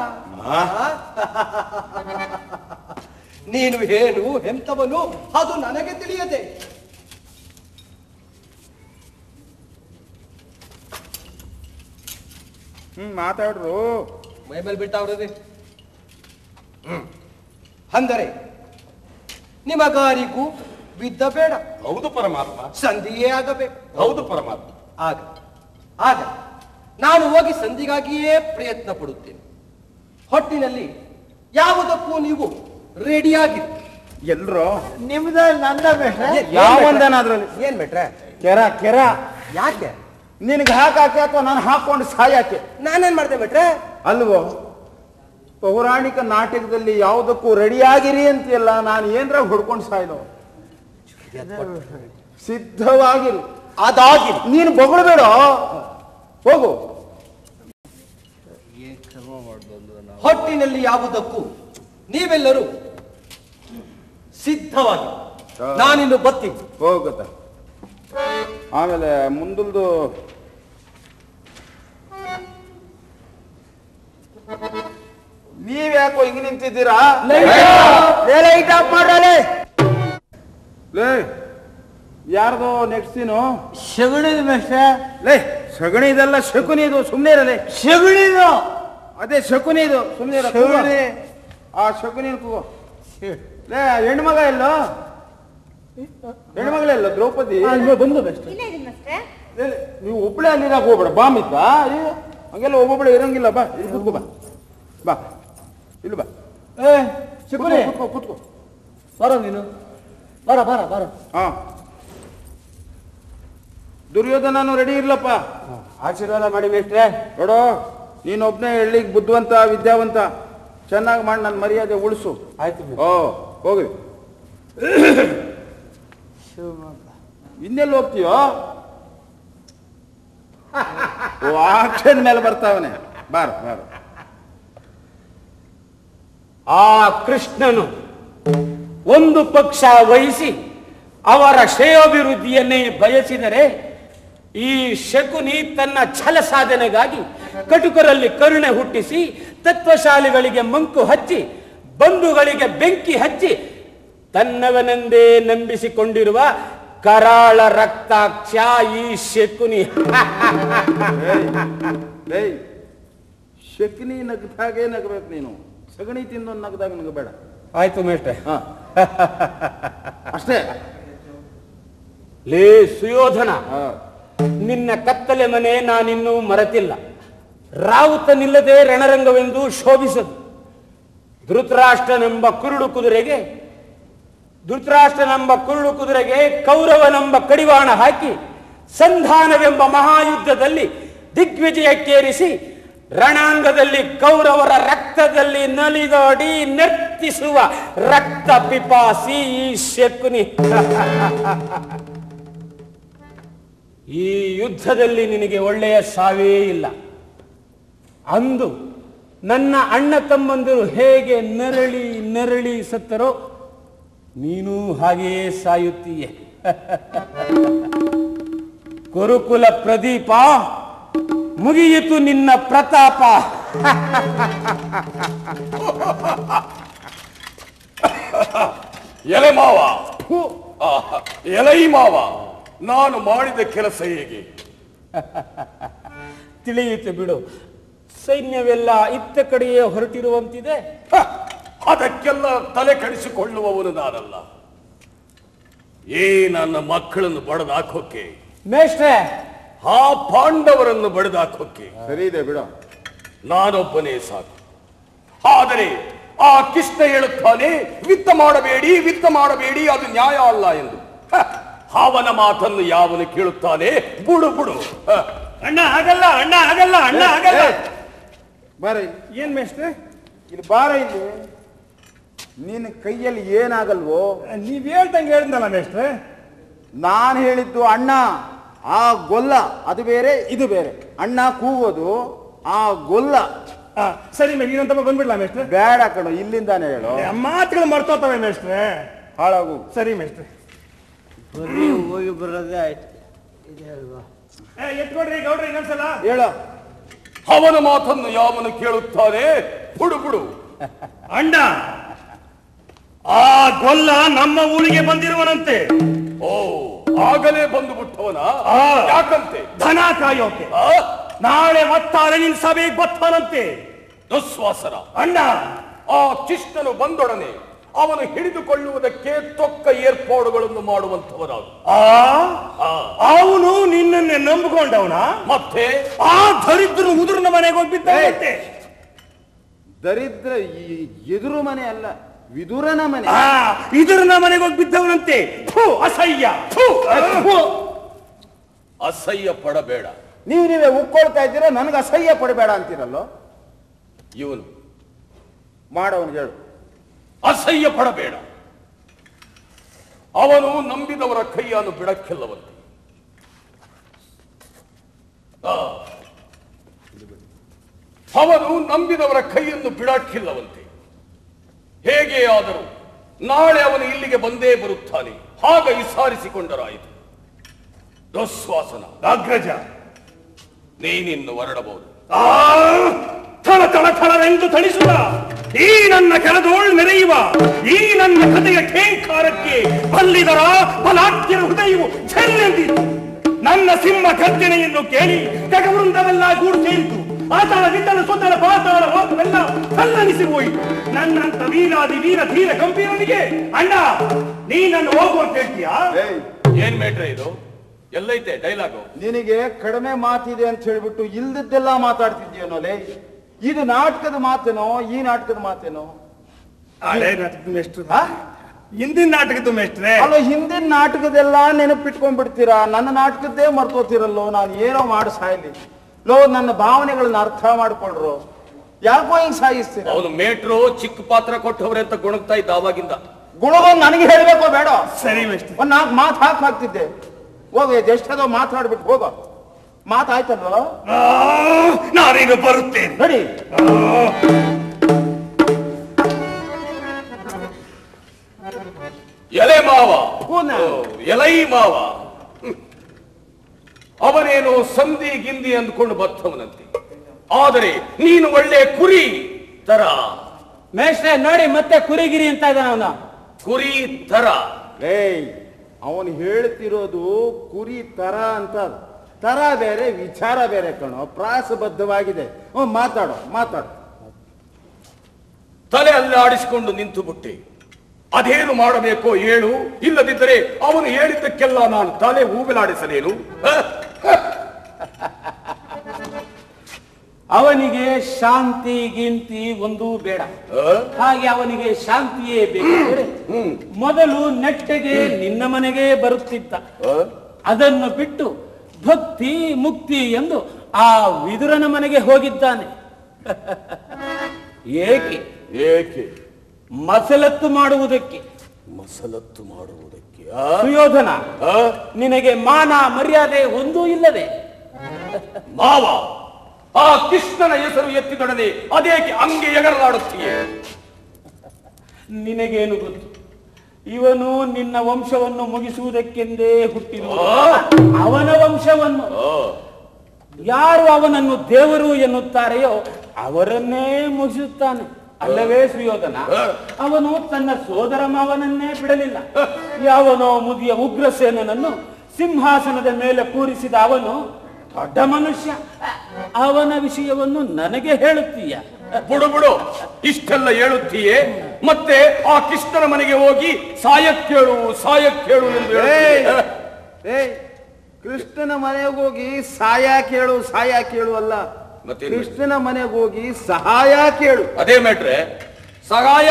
ನೀನು ಏನು ಎಂತವನು ಅದು ನನಗೆ ತಿಳಿಯದೆ. ಮಾತಾಡ್ರು. ಮೈಮೇಲೆ ಬಿಟ್ಟವ್ರದೆ. ಅಂದರೆ ನಿಮಗಾರಿಗೂ ಬಿದ್ದ ಬೇಡ. ಹೌದು ಪರಮಾತ್ಮ. ಸಂಧಿಯೇ ಆಗಬೇಕು. ಹೌದು ಪರಮಾತ್ಮ. ಆಗ ನಾನು ಹೋಗಿ ಸಂಧಿಗಾಗಿಯೇ ಪ್ರಯತ್ನ ಪಡುತ್ತೇನೆ. ಹೊಟ್ಟಿನಲ್ಲಿ ಯಾವುದಕ್ಕೂ ನೀವು ರೆಡಿಯಾಗಿರಿ. ಎಲ್ರು ನಿಮ್ದ ನಂದ ಬೇಟ್ರೆ ಯಾವಂದನಾದ್ರಲ್ಲಿ ಏನ್ ಬಿಟ್ರೆ ಕೆರ ಯಾಕೆ ನಿನಗೆ ಹಾಕಾಕೆ ಅಥವಾ ನಾನು ಹಾಕೊಂಡು ಸಾಯಾಕೆ? ನಾನೇನ್ ಮಾಡ್ದೆ ಬಿಟ್ರೆ? ಅಲ್ವೋ, ಪೌರಾಣಿಕ ನಾಟಕದಲ್ಲಿ ಯಾವುದಕ್ಕೂ ರೆಡಿಯಾಗಿರಿ ಅಂತೆಲ್ಲ, ನಾನು ಏನ್ರ ಹೊಡ್ಕೊಂಡು ಸಾಯ್ಲೋ. ಸಿದ್ಧವಾಗಿರು. ಅದಾಗಿ ನೀನು ಬೊಗಳಬೇಡ, ಹೋಗು. ಹೊಟ್ಟಿನಲ್ಲಿ ಯಾವುದಕ್ಕೂ ನೀವೆಲ್ಲರೂ ಸಿದ್ಧವಾಗಿ. ನಾನಿನ್ನು ಬತ್ತೀನಿ. ಹೋಗುತ್ತ. ಆಮೇಲೆ ಮುಂದಲ್ದು ನೀವ್ಯಾಕೋ ಹಿಂಗ್ ನಿಂತಿದ್ದೀರಾ? ಲೈಟ್ ಆಫ್ ಮಾಡಲೇ. ಲೇ, ಯಾರ್ದು ನೆಕ್ಸ್ಟ್ ಸೀನು? ಶಗುಣಿದ ಮೇಷ್ಟ್ರೆ. ಲೇ, ಸಗಣಿದಲ್ಲ, ಶಕುನಿದು. ಸುಮ್ನೆ ಇರಲೇ. ಶಗುಣಿದು. ಅದೇ ಶಕುನಿದು. ಸುಮ್ನೆ ಇರ. ಶಗುನಿ. ಆ ಶಕುನಿ ಕೂಗೋ. ಲೇ, ಹೆಣ್ಮಗ ಎಲ್ಲೋ? ಹೆಣ್ಮಗಳೆಲ್ಲ? ದ್ರೌಪದಿ ಬಂದು ಬೆಸ್ಟ್. ಇಲ್ಲ ಇದೀನಿ ಮಾಸ್ಟ್ರೆ. ನೀವು ಒಬ್ಬಳೆ ಅಲ್ಲಿರಾಗ ಹೋಗ್ಬೇಡ. ಬಾಮಿತ್ತ ಹಂಗೆಲ್ಲ ಒಬ್ಬೊಬ್ಬಳೆ ಇರಂಗಿಲ್ಲ. ಬಾ, ಇಲ್ಲಿ ಕೂತ್ಕೋ. ಬಾ ಬಾ, ಇಲ್ಲಿ ಬಾ. ಶಕುನಿ ಕೂತ್ಕೋ, ಕೂತ್ಕೋ. ಬರೋ ನೀನು. ಬರ ಬರ ಬರ. ಹಾ, ದುರ್ಯೋಧನನು ರೆಡಿ ಇರ್ಲಪ್ಪ. ಆಶೀರ್ವಾದ ಮಾಡಿ ಮೇಷ್ಟ್ರೆ. ನೋಡೋ, ನೀನೊಬ್ನೇ ಎಳ್ಳಿಗೆ ಬುದ್ಧಿವಂತ, ವಿದ್ಯಾವಂತ. ಚೆನ್ನಾಗಿ ಮಾಡಿ ನನ್ನ ಮರ್ಯಾದೆ ಉಳಿಸು. ಆಯ್ತು. ಓ, ಹೋಗಿ. ಇನ್ನೆಲ್ಲಿ ಹೋಗ್ತೀಯೋ? ಓ, ಆಕ್ಷನ್ ಮೇಲೆ ಬರ್ತಾವನೆ. ಬಾರು ಬಾರು. ಆ ಕೃಷ್ಣನು ಒಂದು ಪಕ್ಷ ವಹಿಸಿ ಅವರ ಶ್ರೇಯೋಭಿವೃದ್ಧಿಯನ್ನೇ ಬಯಸಿದರೆ, ಈ ಶಕುನಿ ತನ್ನ ಛಲ ಸಾಧನೆಗಾಗಿ ಕಟುಕರಲ್ಲಿ ಕರುಣೆ ಹುಟ್ಟಿಸಿ, ತತ್ವಶಾಲಿಗಳಿಗೆ ಮಂಕು ಹಚ್ಚಿ, ಬಂಧುಗಳಿಗೆ ಬೆಂಕಿ ಹಚ್ಚಿ, ತನ್ನವನೆಂದೇ ನಂಬಿಸಿಕೊಂಡಿರುವ ಕರಾಳ ರಕ್ತಾಕ್ಷ ಈ ಶಕುನಿ. ಶಕುನಿ ನಗ್ದಾಗೆ ನಗಬೇಕು ನೀನು. ಸಗಣಿ ತಿಂದು ನಗ್ದಾಗ ನಗಬೇಡ. ಆಯ್ತು ಮೇಷ್ಟ್ರೆ. ಹಾ, ಅಷ್ಟೇ. ಲೇ ಸುಯೋಧನ, ನಿನ್ನ ಕತ್ತಲೆ ಮನೆ ನಾನಿನ್ನೂ ಮರೆತಿಲ್ಲ. ರಾವುತನಿಲ್ಲದೆ ರಣರಂಗವೆಂದು ಶೋಭಿಸದು. ಧೃತರಾಷ್ಟ್ರನೆಂಬ ಕುರುಡು ಕುದುರೆಗೆ ಕೌರವನೆಂಬ ಕಡಿವಾಣ ಹಾಕಿ ಸಂಧಾನವೆಂಬ ಮಹಾಯುದ್ಧದಲ್ಲಿ ದಿಗ್ವಿಜಯಕ್ಕೇರಿಸಿ, ರಣಾಂಗದಲ್ಲಿ ಕೌರವರ ರಕ್ತದಲ್ಲಿ ನಲಿದಾಡಿ ನರ್ತಿಸುವ ರಕ್ತ ಪಿಪಾಸಿ ಈ ಶಕುನಿ. ಈ ಯುದ್ಧದಲ್ಲಿ ನಿನಗೆ ಒಳ್ಳೆಯ ಸಾವೇ ಇಲ್ಲ. ಅಂದು ನನ್ನ ಅಣ್ಣ ತಮ್ಮಂದಿರು ಹೇಗೆ ನರಳಿ ನರಳಿ ಸತ್ತರೋ, ನೀನು ಹಾಗೆಯೇ ಸಾಯುತ್ತೀಯೆ. ಕುರುಕುಲ ಪ್ರದೀಪ, ಮುಗಿಯಿತು ನಿನ್ನ ಪ್ರತಾಪ. ಎಲೆ ಮಾವ, ಎಲೈ ಮಾವ, ನಾನು ಮಾಡಿದ ಕೆಲಸ ಹೇಗೆ? ತಿಳಿಯಿತು ಬಿಡು. ಸೈನ್ಯವೆಲ್ಲ ಇತ್ತ ಕಡೆಯೇ ಹೊರಟಿರುವಂತಿದೆ. ಅದಕ್ಕೆಲ್ಲ ತಲೆ ಕೆಡಿಸಿಕೊಳ್ಳುವವನು ನಾನಲ್ಲ. ನನ್ನ ಮಕ್ಕಳನ್ನು ಬಡದಾಕೋಕೆ, ಮೇಷ್ಟ್ರೆ, ಆ ಪಾಂಡವರನ್ನು ಬಡದಾಕೋಕೆ ಸರಿ ಇದೆ ಬಿಡು. ನಾನೊಬ್ಬನೇ ಸಾಕು. ಆದರೆ ಆ ಕೃಷ್ಣ ಹೇಳುತ್ತಾನೆ, ವಿತ್ತ ಮಾಡಬೇಡಿ, ಅದು ನ್ಯಾಯ ಅಲ್ಲ ಎಂದು. ಅವನ ಮಾತನ್ನು ಯಾವನು ಕೇಳುತ್ತಾನೆ? ಬುಡು ಬುಡು. ಅಣ್ಣ ಆಗಲ್ಲ, ಅಣ್ಣ ಆಗಲ್ಲ, ಅಣ್ಣ ಆಗಲ್ಲ. ಬಾರ ಏನ್ ಮೇಷ್ಟ್ರೆ? ಇಲ್ಲಿ ಬಾರ. ಇಲ್ಲಿ ನಿನ್ನ ಕೈಯಲ್ಲಿ ಏನಾಗಲ್ವೋ? ನೀವ್ ಹೇಳ್ದಂಗೆ ಹೇಳಿದ್ನಲ್ಲ ಮೇಷ್ಟ್ರೆ. ನಾನು ಹೇಳಿದ್ದು ಅಣ್ಣ, ಆ ಗೊಲ್ಲ ಅದು ಬೇರೆ, ಇದು ಬೇರೆ. ಅಣ್ಣ ಕೂಗೋದು, ಆ ಗೊಲ್ಲ. ಸರಿ ಮೇಷ್ಟ್ರೆ, ಇನ್ನೊಂದು ತಪ್ಪ ಬಂದ್ಬಿಡ್ಲಾ ಮೇಷ್ಟ್ರೆ? ಬೇಡ ಕಣೋ, ಇಲ್ಲಿಂದಾನೆ ಹೇಳು. ಮಾತುಗಳು ಮರ್ತೋತವೆ ಮೇಷ್ಟ್ರೆ. ಹಾಳಾಗು. ಸರಿ ಮೇಷ್ಟ್ರೆ. ಹೋಗಿ ಬರೋದೇ ಆಯ್ತು. ಇದೆ ಅಲ್ವಾ? ಎತ್ಕೊಡ್ರಿ ಗೌಡ್ರಿ ಇನ್ನೊಂದ್ಸಲ ಹೇಳು. ಅವನ ಮಾತನ್ನು ಯಾವನು ಕೇಳುತ್ತಾನೆ? ಬುಡು ಬುಡು. ಅಣ್ಣ, ಆ ಗೊಲ್ಲ ನಮ್ಮ ಊರಿಗೆ ಬಂದಿರುವನಂತೆ. ಓ, ಆಗಲೇ ಬಂದು ಬಿಟ್ಟವನ? ಯಾಕಂತೆ? ಧನ ಕಾಯೋಕೆ. ನಾಳೆ ಮತ್ತಾಳೆ ನಿನ್ ಸಭೆಗೆ ಬರ್ತಾನಂತೆ. ದುಶ್ವಾಸನ ಅಣ್ಣ, ಆ ಕೃಷ್ಣನು ಬಂದೊಡನೆ ಅವನು ಹಿಡಿದುಕೊಳ್ಳುವುದಕ್ಕೆ ತೊಕ್ಕ ಏರ್ಪಾಡುಗಳನ್ನು ಮಾಡುವಂತವನಾದ. ಅವನು ನಿನ್ನನ್ನೇ ನಂಬಿಕೊಂಡವನ? ಮತ್ತೆ ಆ ದರಿದ್ರ ಉದುರಿನ ಮನೆಗೆ ಹೋಗ್ಬಿದ್ದಂತೆ. ದರಿದ್ರ ಎದುರು ಮನೆ ಅಲ್ಲ, ವಿದುರನ ಮನೆ. ವಿದುರನ ಮನೆಗೆ ಹೋಗ್ಬಿದ್ದವನಂತೆ. ಅಸಹ್ಯ, ಅಸಹ್ಯ ಪಡಬೇಡ. ನೀವೇ ಉಕ್ಕೊಳ್ತಾ ಇದ್ದೀರಾ, ನನಗೆ ಅಸಹ್ಯ ಪಡಬೇಡ ಅಂತೀರಲ್ಲೋ. ಇವನು ಮಾಡವನು ಹೇಳು. ಅಸಹ್ಯ ಪಡಬೇಡ. ಅವನು ನಂಬಿದವರ ಕೈಯನ್ನು ಬಿಡಕ್ಕಿಲ್ಲವಂತೆ. ಅವನು ನಂಬಿದವರ ಕೈಯನ್ನು ಬಿಡಕ್ಕಿಲ್ಲವಂತೆ. ಹೇಗೆ ಆದರೂ ನಾಳೆ ಅವನು ಇಲ್ಲಿಗೆ ಬಂದೇ ಬರುತ್ತಾನೆ. ಹಾಗ ವಿಸಾರಿಸಿಕೊಂಡರಾಯಿತು. ದುಶ್ವಾಸನ ಅಗ್ರಜ, ನೀನಿನ್ನು ಹೊರಡಬಹುದು. ಥಳ ಥಳ ಥಳವೆಂದು ಥಳಿಸುವ ಈ ನನ್ನ ಕೆಳದೋಳ್ ಮೆರೆಯುವ ಈ ನನ್ನ ಕಥೆಯ ಠೇಂಕಾರಕ್ಕೆ ಬಲ್ಲಿದರ ಬಲಾಢ್ಯರ ಹೃದಯವು ಚೆಲ್ಲೆಂದಿತು. ನನ್ನ ಸಿಂಹ ಗರ್ಜನೆಯನ್ನು ಕೇಳಿ ಜಗವೃಂದವೆಲ್ಲ ಗೂಡು ಸೇರಿತು. ಆತಾಳ ಗಿಟ್ಟಲ ಸುತ್ತಲ ಪಾತಾಳ ಲೋಕವೆಲ್ಲ ಸಲ್ಲನಿಸಿ ಹೋಯಿತು. ನನ್ನಂತ ವೀರಾದಿ ವೀರ ಧೀರ ಗಂಭೀರನಿಗೆ ಅಣ್ಣ ನೀನನ್ನು ಹೋಗು ಅಂತ ಹೇಳ್ತೀಯಾ? ಏನ್ ಮೇಟ್ರೆ ಇದು? ಎಲ್ಲೈತೆ ಡೈಲಾಗು? ನಿನಗೆ ಕಡಿಮೆ ಮಾತಿದೆ ಅಂತ ಹೇಳ್ಬಿಟ್ಟು ಇಲ್ದಿದ್ದೆಲ್ಲ ಮಾತಾಡ್ತಿದ್ಯನೋಲೆ. ಇದು ನಾಟಕದ ಮಾತೇನೋ, ಈ ನಾಟಕದ ಮಾತೇನೋ? ಹಳೆ ನಾಟಕದ ಮೇಷ್ಟ್ರು, ಹಿಂದಿನ ನಾಟಕದ ಮೇಷ್ಟ್ರೆ. ಅಲ್ಲ, ಹಿಂದಿನ ನಾಟಕದೆಲ್ಲ ನೆನಪಿಟ್ಕೊಂಡ್ಬಿಡ್ತೀರಾ, ನನ್ನ ನಾಟಕದ್ದೇ ಮರ್ತೋತಿರಲ್ಲೋ. ನಾನು ಏನೋ ಮಾಡಿ ಸಾಯ್ಲಿ ಲೋ, ನನ್ನ ಭಾವನೆಗಳನ್ನ ಅರ್ಥ ಮಾಡ್ಕೊಳ್ರು. ಯಾಕೋ ಹಿಂಗ್ ಸಾಯಿಸ್ತೀರ? ಅವನು ಮೇಟ್ರು ಚಿಕ್ಕ ಪಾತ್ರ ಕೊಟ್ಟವ್ರೆ ಅಂತ ಗುಣಗ್ತಾ ಇದ್ದ ಆವಾಗಿಂದ. ಗುಣಗೊಂದು ನನಗೆ ಹೇಳ್ಬೇಕೋ ಬೇಡ? ಸರಿ ಮೇಷ್ಟ್ರೆ. ಒಂದ್ 4 ಮಾತು ಹಾಕ್ತಿದ್ದೆ. ಹೋಗ, ಎಷ್ಟದೋ ಮಾತಾಡ್ಬಿಟ್ಟು ಹೋಗ. ಮಾತಾಯ್ತಲ್ವ? ನಾನೀಗ ಬರುತ್ತೇನೆ. ನೋಡಿ, ಎಲೆ ಮಾವ, ಕೂನ. ಎಲೈ ಮಾವ, ಅವನೇನು ಸಂಧಿ ಗಿಂದಿ ಅಂದ್ಕೊಂಡು ಬರ್ತವನಂತೆ. ಆದರೆ ನೀನು ಒಳ್ಳೆ ಕುರಿ ತರ. ಮೇಷ್ಟ್ರೆ ನೋಡಿ, ಮತ್ತೆ ಕುರಿಗಿರಿ ಅಂತ ಇದ್ದಾನ ಅವನು. ಕುರಿ ತರ. ಅವನು ಹೇಳ್ತಿರೋದು ಕುರಿ ತರ ಅಂತ. ತರ ಬೇರೆ, ವಿಚಾರ ಬೇರೆ ಕಣೋ. ಪ್ರಾಸಬದ್ಧವಾಗಿದೆ. ಮಾತಾಡೋ. ತಲೆ ಅಲ್ಲಾಡಿಸಿಕೊಂಡು ನಿಂತು ಬಿಟ್ಟೆ. ಅದೇನು ಮಾಡಬೇಕೋ ಹೇಳು, ಇಲ್ಲದಿದ್ದರೆ ಅವನು ಹೇಳಿದ್ದಕ್ಕೆಲ್ಲ ನಾನು ತಲೆ ಹೂಗಲಾಡಿಸಲೇನು? ಅವನಿಗೆ ಶಾಂತಿ ಗಿಂತಿ ಒಂದೂ ಬೇಡ. ಹಾಗೆ ಅವನಿಗೆ ಶಾಂತಿಯೇ ಬೇಕಾದರೆ ಮೊದಲು ನೆಟ್ಟಗೆ ನಿನ್ನ ಮನೆಗೆ ಬರುತ್ತಿದ್ದ. ಅದನ್ನು ಬಿಟ್ಟು ಭಕ್ತಿ ಮುಕ್ತಿ ಎಂದು ಆ ವಿದುರನ ಮನೆಗೆ ಹೋಗಿದ್ದಾನೆ. ಏಕೆ? ಮಸಲತ್ತು ಮಾಡುವುದಕ್ಕೆ. ಸುಯೋಧನ, ನಿನಗೆ ಮಾನ ಮರ್ಯಾದೆ ಒಂದೂ ಇಲ್ಲದೆ ಮಾವ, ಆ ಕೃಷ್ಣನ ಹೆಸರು ಎತ್ತಿದೊಡನೆ ಅದೇಕೆ ಹಂಗೆ ಎಗರಲಾಡುತ್ತೀಯೇ? ನಿನಗೇನು ಗೊತ್ತು? ಇವನು ನಿನ್ನ ವಂಶವನ್ನು ಮುಗಿಸುವುದಕ್ಕೆಂದೇ ಹುಟ್ಟಿರುವ ಅವನ ವಂಶವನ್ನು ಯಾರು ಅವನನ್ನು ದೇವರು ಎನ್ನುತ್ತಾರೆಯೋ ಅವರನ್ನೇ ಮುಗಿಸುತ್ತಾನೆ. ಅಲ್ಲವೇ ಸುಯೋಧನ? ಅವನು ತನ್ನ ಸೋದರ ಮಾವನನ್ನೇ ಬಿಡಲಿಲ್ಲ. ಯಾವನೋ ಮುದಿಯ ಉಗ್ರಸೇನನನ್ನು ಸಿಂಹಾಸನದ ಮೇಲೆ ಕೂರಿಸಿದ ಅವನು ದೊಡ್ಡ ಮನುಷ್ಯ. ಅವನ ವಿಷಯವನ್ನು ನನಗೆ ಹೇಳುತ್ತೀಯ? ಬಿಡು, ಇಷ್ಟೆಲ್ಲ ಹೇಳುತ್ತೀಯೇ? ಮತ್ತೆ ಆ ಕೃಷ್ಣನ ಮನೆಗೆ ಹೋಗಿ ಸಾಯಕ್ಕೇಳು ಎಂದು ಕೃಷ್ಣನ ಮನೆಗೆ ಹೋಗಿ ಸಾಯ ಕೇಳು ಅಲ್ಲ, ಕೃಷ್ಣನ ಮನೆಗೆ ಹೋಗಿ ಸಹಾಯ ಕೇಳು. ಅದೇ ಮೇಟ್ರೆ, ಸಹಾಯ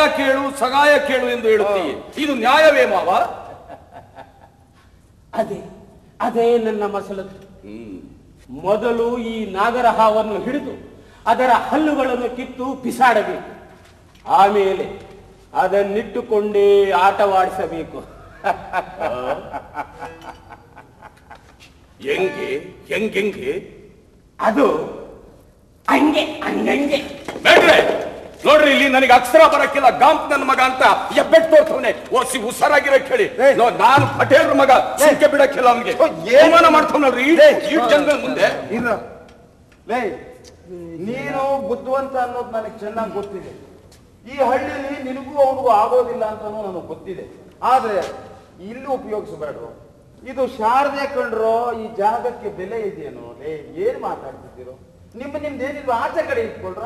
ಕೇಳು ಎಂದು ಹೇಳುತ್ತೀಯೇ? ಇದು ನ್ಯಾಯವೇ ಮಾವ? ಅದೇ ನನ್ನ ಮಸಲತ್ತು. ಮೊದಲು ಈ ನಾಗರ ಹಾವನ್ನು ಹಿಡಿದು ಅದರ ಹಲ್ಲುಗಳನ್ನು ಕಿತ್ತು ಬಿಸಾಡಬೇಕು. ಆಮೇಲೆ ಅದನ್ನಿಟ್ಟುಕೊಂಡೇ ಆಟವಾಡಿಸಬೇಕು. ಹೆಂಗೆ? ಅದು ಹಂಗೆ. ಬೇಡ್ರೆ ನೋಡ್ರಿ, ಇಲ್ಲಿ ನನಗೆ ಅಕ್ಷರ ಬರಕ್ಕಿಲ್ಲ. ಗಾಂಪ್ ನನ್ನ ಮಗ ಅಂತ ಎಬ್ಬೆಟ್ ತೋರ್ತವನೆ. ಓಸಿ ಹುಷಾರಾಗಿರಕ್ ಹೇಳಿ. ನಾನು ಪಟೇಲ್ರ ಮಗ, ಸಿಕ್ಕೆ ಬಿಡಕ್ಕಿಲ್ಲ ಅವನಿಗೆ. ಏಮಾನ ಮಾಡ್ತಾವನಲ್ರಿ ಈ ಜಂಗಲ್ ಮುಂದೆ. ನೀನು ಬುದ್ಧಿವಂತ ಅನ್ನೋದು ನನಗೆ ಚೆನ್ನಾಗಿ ಗೊತ್ತಿದೆ. ಈ ಹಳ್ಳಿಯಲ್ಲಿ ನಿನಗೂ ಅವನಿಗೂ ಆಗೋದಿಲ್ಲ ಅಂತಾನು ನನಗೆ ಗೊತ್ತಿದೆ. ಆದ್ರೆ ಇಲ್ಲಿ ಉಪಯೋಗಿಸಬೇಡ್ರು. ಇದು ಶಾರದೆ ಕಂಡ್ರೋ, ಈ ಜಾಗಕ್ಕೆ ಬೆಲೆ ಇದೆಯೇನೋ? ಏನ್ ಮಾತಾಡ್ತಿದ್ದೀರೋ? ನಿಮ್ದೇನಿದ್ರು ಆಚೆ ಕಡೆ ಇಟ್ಕೊಳ್ರ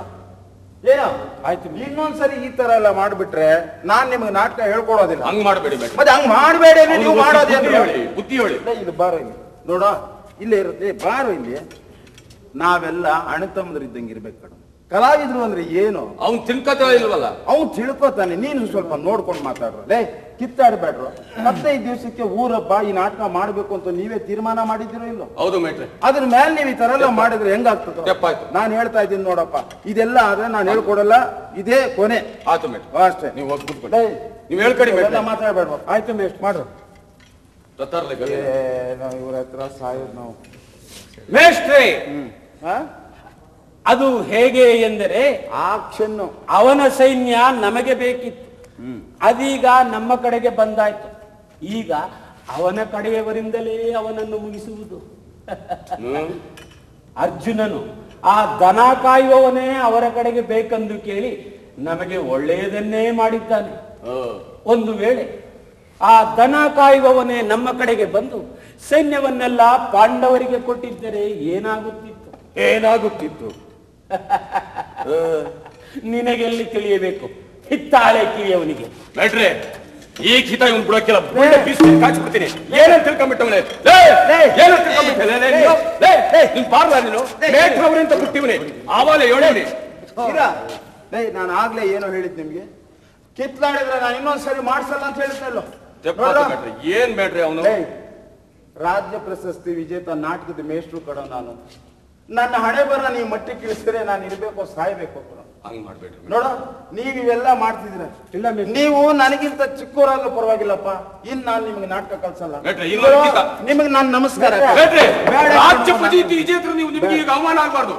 ಏನೋ. ಆಯ್ತು, ಇನ್ನೊಂದ್ಸರಿ ಈ ತರ ಎಲ್ಲ ಮಾಡ್ಬಿಟ್ರೆ ನಾನ್ ನಿಮ್ಗೆ ನಾಟಕ ಹೇಳ್ಕೊಡೋದಿಲ್ಲ. ಹಂಗ್ ಮಾಡ್ಬೇಡಿ. ಮತ್ತೆ ಹಂಗ್ ಮಾಡಬೇಡಿ, ನೀವು ಮಾಡೋದೇ ಬುದ್ಧಿ ಹೇಳಿ. ಇದು ಬಾರೋ ಇಲ್ಲಿ ನೋಡ, ಇಲ್ಲೇ ಇರುತ್ತೆ, ಬಾರೋ ಇಲ್ಲಿ. ನಾವೆಲ್ಲ ಅಣ್ಣತಮ್ಮದ್ರಿದ್ದಂಗೆ ಇರ್ಬೇಕು ಕಣ. ಕಲಾವಿದ್ರು ಅಂದ್ರೆ ಏನು? ಅವ್ನು ತಿಳ್ಕೊತಾ ಇಲ್ವಲ್ಲ? ಅವ್ನು ತಿಳ್ಕೊತಾನೆ. ನೀನು ಸ್ವಲ್ಪ ನೋಡ್ಕೊಂಡು ಮಾತಾಡ್ರಲ್ಲೇ, ಕಿತ್ತಾಡ್ಬೇಡ್ರು. 15 ದಿವಸಕ್ಕೆ ಊರಬ್ಬ ಈ ನಾಟಕ ಮಾಡ್ಬೇಕು ಅಂತ ನೀವೇ ತೀರ್ಮಾನ ಮಾಡಿದಿರೋ ಇಲ್ಲೋ? ಹೌದು ಮೇಟ್ರೆ. ಅದ್ರ ಮೇಲೆ ನೀವು ಈ ತರ ಎಲ್ಲ ಮಾಡಿದ್ರೆ ಹೆಂಗಾಗ್ತದೆ? ನಾನು ಹೇಳ್ತಾ ಇದ್ದೀನಿ ನೋಡಪ್ಪ, ಇದೆಲ್ಲ ಆದ್ರೆ ನಾನು ಹೇಳ್ಕೊಡಲ್ಲ, ಇದೇ ಕೊನೆ. ಆಯ್ತು ಮೇಟ್ರೆ, ಅಷ್ಟೇ. ನೀವು ಹೋಗಿ ಕೂತ್ಕೊಳ್ಳಿ. ನೀವು ಹೇಳ್ಕೊಡಿ ಮೇಟ್ರೆ. ಮಾತಾಡ್ಬೇಡ್ರು. ಆಯ್ತು ಮೇಸ್ಟ್ ಮಾಡ್ರು. ಇವ್ರ ಹತ್ರ ಸಾಯೋದು ನಾವು. ಮೇಷ್ಟ್ರೆ, ಅದು ಹೇಗೆ ಎಂದರೆ ಆಕ್ಷನ್ ಅವನ ಸೈನ್ಯ ನಮಗೆ ಬೇಕಿತ್ತು, ಅದೀಗ ನಮ್ಮ ಕಡೆಗೆ ಬಂದಾಯ್ತು. ಈಗ ಅವನ ಕಡೆಯವರಿಂದಲೇ ಅವನನ್ನು ಮುಗಿಸುವುದು. ಅರ್ಜುನನು ಆ ದನ ಕಾಯುವವನೇ ಅವರ ಕಡೆಗೆ ಬೇಕೆಂದು ಕೇಳಿ ನಮಗೆ ಒಳ್ಳೆಯದನ್ನೇ ಮಾಡಿದ್ದಾನೆ. ಒಂದು ವೇಳೆ ಆ ದನ ಕಾಯುವವನೇ ನಮ್ಮ ಕಡೆಗೆ ಬಂದು ಸೈನ್ಯವನ್ನೆಲ್ಲ ಪಾಂಡವರಿಗೆ ಕೊಟ್ಟಿದ್ದರೆ ಏನಾಗುತ್ತಿತ್ತು? ನಿನಗೆಲ್ಲಿ ತಿಳಿಯಬೇಕು, ಹಿತ್ತಾಳೆ ಕಿರಿಯವನಿಗೆ. ಮೇಟ್ರೆ, ಈ ಕಿತ ಇವನು ಬಿಡೋಕ್ಕಿಲ್ಲ, ಕಾಚಿಬಿಡ್ತೀನಿ. ಏನಂತ ತಿಳ್ಕೊಂಡ್ಬಿಟ್ಟವನೇ? ನೀನ್ ಪಾರ್ಲ ನೀನು ಮೇಟ್ರವರಿಂದ ಬಿಟ್ಟಿವನಿ, ಆವಾಲೆ ಹೇಳಿವನಿ. ನಾನು ಆಗ್ಲೇ ಏನೋ ಹೇಳಿದ್ ನಿಮ್ಗೆ, ಕಿತ್ಲಾಡಿದ್ರೆ ನಾನು ಇನ್ನೊಂದ್ಸರಿ ಮಾಡ್ಸಲ್ಲ ಅಂತ ಹೇಳ್ತಲ್ಲ. ಏನ್ ಮೇಟ್ರೆ ಅವನು? ರಾಜ್ಯ ಪ್ರಶಸ್ತಿ ವಿಜೇತ ನಾಟಕದ ಮೇಷ್ಟ್ರು ಕಡ ನಾನು. ನನ್ನ ಹಣೆ ಬರ ನೀವು ಮಟ್ಟಿಗೆ ಇಳಿಸಿದ್ರೆ ನಾನು ಇರ್ಬೇಕು, ಸಾಯ್ಬೇಕು. ಹಂಗ್ ಮಾಡ್ಬೇಡ್ರಿ ನೋಡ, ನೀವ್ ಇವೆಲ್ಲ ಮಾಡ್ತಿದ್ದೀರ. ನೀವು ನನಗಿಂತ ಚಿಕ್ಕವರಾದ್ರೂ ಪರವಾಗಿಲ್ಲಪ್ಪ. ಇನ್ ನಾನು ನಿಮ್ಗೆ ನಾಟಕ ಕಲ್ಸಲ್ಲ. ನಿಮಗೆ ನಾನು ನಮಸ್ಕಾರ. ರಾಜ್ಯ ಪ್ರಶಸ್ತಿ ವಿಜೇತರು ನೀವು, ನಿಮ್ಗೆ ಈಗ ಅವಮಾನ ಆಗ್ಬಾರ್ದು.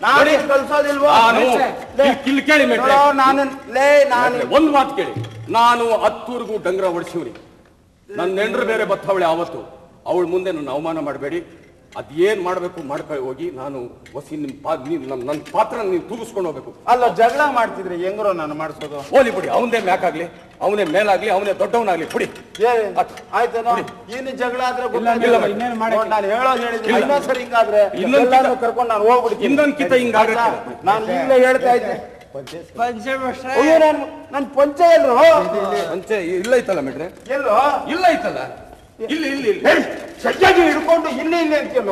ನಾನು ಕಲ್ಸೋದಿಲ್ವೋ? ಕೇಳಿ ಮೇಟ್ರೆ, ನಾನು ಒಂದು ಮಾತು ಕೇಳಿ. ನಾನು 10 ಡಂಗ್ರ ಹೊಡಿಸಿವ್ರಿ. ನನ್ನ ನೆಂಡ್ರು ಬೇರೆ ಬತ್ತವಳೆ ಆವತ್ತು. ಅವಳ ಮುಂದೆ ನನ್ನ ಅವಮಾನ ಮಾಡಬೇಡಿ. ಅದೇನ್ ಮಾಡ್ಬೇಕು ಮಾಡ್ಕೊಳ್ಳಿ ಹೋಗಿ. ನಾನು ಹೊಸಿ ನನ್ನ ಪಾತ್ರ ನೀವು ತೂಗಿಸ್ಕೊಂಡು ಹೋಗ್ಬೇಕು. ಅಲ್ಲ, ಜಗಳ ಮಾಡ್ತಿದ್ರೆ ಹೆಂಗ್ರೋ ನಾನು ಮಾಡಿಸೋದು? ಹೋಲಿ ಬಿಡಿ, ಅವನೇ ಮ್ಯಾಕಾಗ್ಲಿ, ಅವನೇ ಮೇಲಾಗ್ಲಿ, ಅವನೇ ದೊಡ್ಡವನಾಗ್ಲಿ ಬಿಡಿ. ಆಯ್ತೇನೋ? ಇನ್ನು ಜಗಳ ಆದ್ರೆ ನಾನು ಹೇಳೋದು ಹೇಳಿದ್ರೆ ಇನ್ನೊಂದ್ಸರಿ ಹಿಂಗಾದ್ರೆ ಕರ್ಕೊಂಡು ನಾನು ಹೋಗ್ಬಿಡ್ತೀನಿ. ಇನ್ನೊಂದ್ಕಿತ ಹಿಂಗಾಗ ನಾನು ಈಗಲೇ ಹೇಳ್ತಾ ಇದ್ದೆ. ಅಯ್ಯೋ, ನನ್ ಪಂಚೆ ಎಲ್ಲೋ? ಪಂಚೆ ಇಲ್ಲ ಐತಲ್ಲ ಮೇಟ್ರೆ? ಎಲ್ಲೋ ಇಲ್ಲ ಐತಲ್ಲ, ಇಲ್ಲಿ ಸಜ್ಜಾಗಿ ಹಿಡ್ಕೊಂಡು ಇಲ್ಲಿ ಅಂತೀಯಲ್ಲ.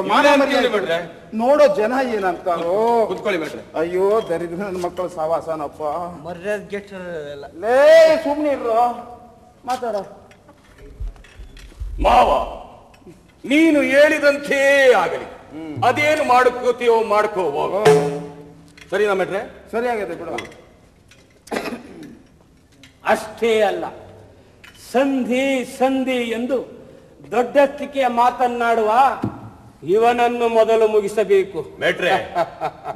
ನೋಡೋ ಜನ ಏನಂತಾರೋ. ಕುತ್ಕೊಳ್ಳಿ ಮೇಟ್ರೆ. ಅಯ್ಯೋ, ದರಿದ್ರ ನನ್ನ ಮಕ್ಕಳು ಸಾವಾಸನಪ್ಪ. ಮರ್ಯಾದೆ ಲೇ, ಸುಮ್ನೆ ಇರ್ರೋ, ಮಾತಾಡ. ಮಾವ, ನೀನು ಹೇಳಿದಂತೆ ಆಗಲಿ. ಅದೇನು ಮಾಡ್ಕೋತೀಯೋ ಮಾಡ್ಕೋ. ಸರಿನಾ ಮೇಟ್ರೆ? ಸರಿಯಾಗಿದೆ ಬಿಡು. ಅಷ್ಟೇ ಅಲ್ಲ, ಸಂಧಿ ಎಂದು ದೊಡ್ಡಸ್ತಿಕೆಯ ಮಾತನ್ನಾಡುವ ಇವನನ್ನು ಮೊದಲು ಮುಗಿಸಬೇಕು. ಮೇಟ್ರೆ,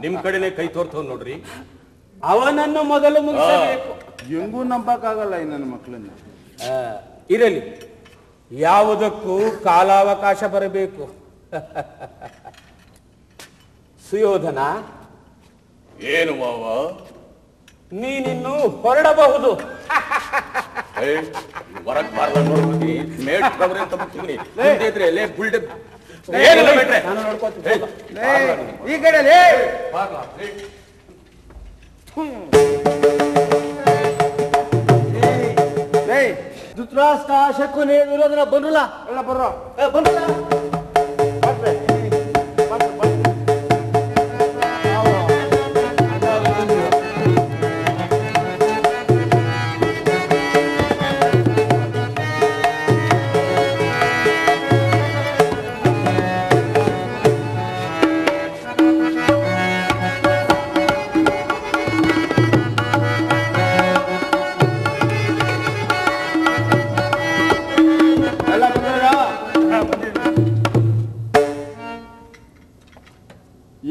ನಿಮ್ ಕಡೆನೆ ಕೈ ತೋರ್ತವ್ ನೋಡ್ರಿ. ಅವನನ್ನು ಮೊದಲು ಮುಗಿಸಬೇಕು. ಹೆಂಗೂ ನಂಬಕ್ಕಾಗಲ್ಲ ಈ ನನ್ನ ಮಕ್ಕಳನ್ನ. ಇರಲಿ, ಯಾವುದಕ್ಕೂ ಕಾಲಾವಕಾಶ ಬರಬೇಕು. ಸುಯೋಧನ, ಏನು ಮಾವ? ನೀನಿನ್ನು ಹೊರಡಬಹುದು. ಹೊರಗ್ ಬಾರ್ದ ನೋಡ್ಬಿಡ್ತೀನಿ. ಮೇಟ್ರವ್ರೆ ಅಂತ ಬಿಡ್ತೀನಿ. ಎಲೆ ಬುಲ್ಡೆ ಏನಿಲ್ಲ ಮೇಟ್ರೆ, ನಾನು ನೋಡ್ಕೊತೀನಿ. ಈ ಕಡೆ ಧೃತರಾಷ್ಟ್ರ, ಶಕುನಿ, ದುರ್ಯೋಧನ ಬಂದ್ರಲ್ಲ? ಎಲ್ಲ ಬರ್ರೋ, ಬಂದ್ರಲ್ಲ?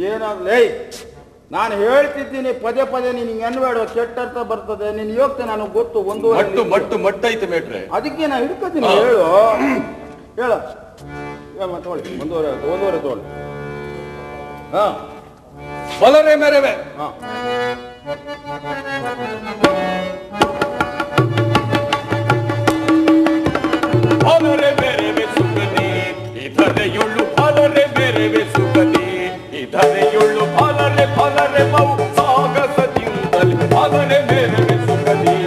ಏನಾಗ್ಲೇ, ನಾನು ಹೇಳ್ತಿದ್ದೀನಿ ಪದೇ ಪದೇ ನೀನ್ ಹಿಂಗ್ ಅನ್ಬೇಡ, ಕೆಟ್ಟ ಅರ್ಥ ಬರ್ತದೆ. ನೀನ್ ಯೋಗ್ತೆ ನನಗೆ ಗೊತ್ತು. ಮಟ್ಟೈತೆ ಮೇಟ್ರೆ, ಅದಕ್ಕೆ ನಾ ಹಿಡ್ಕೋತೀನಿ. ಹೇಳು ತಗೊಳ್ಳಿ, ಒಂದೂವರೆ ತಗೊಳ್ಳಿ. ಹಾ, ಬಲರೆ ಮೆರವೆ. ಬಲರೆ ಮೆರವೆ ಸುಖದಿ ಇಧರೆಯುಳ್ಳು ಬಲರೆ ಮೆರವೆ ಸುಖದಿ ಇಧರೆಯುಳ್ಳು ಬಲರೆ ಬಲರೆ ಬಹು ಸಾಗಸದಿಂದಲೇ ಬಲರೆ ಮೆರವೆ ಸುಖದಿ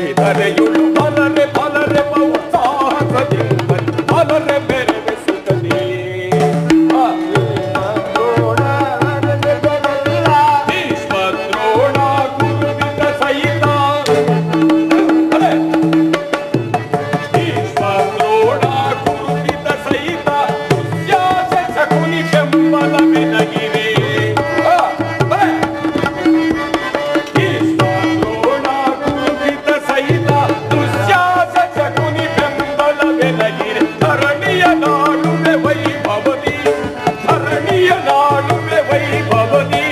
ಇಧರೆಯುಳ್ಳು ಬಲರೆ ಬಲರೆ ಬಹು ಸಾಹಸದಿಂದಲೇ ಬಲರೆ ಮೆರವೆ ಸುಖದಿ. ಭೀಷ್ಮದ್ರೋಣ ಗುರುವಿದ ಸಹಿತ ಭೀಷ್ಮದ್ರೋಣ ಗುರುವಿದ ಸಹಿತ ದುಶ್ಯಾಸ ಶಕುನಿ ಬೆಂಬಲ ಬೆನಗಿರೆ. ಭೀಷ್ಮದ್ರೋಣ ಗುರುವಿದ ಸಹಿತ ದುಶ್ಯಾಸ ಶಕುನಿ ಬೆಂಬಲ ಬೆನಗಿರೆ. ಧರಣಿಯ ನಾಡುವೆ ವೈಭವದಿ ಧರಣಿಯ ನಾಡುವೆ ವೈಭವದಿ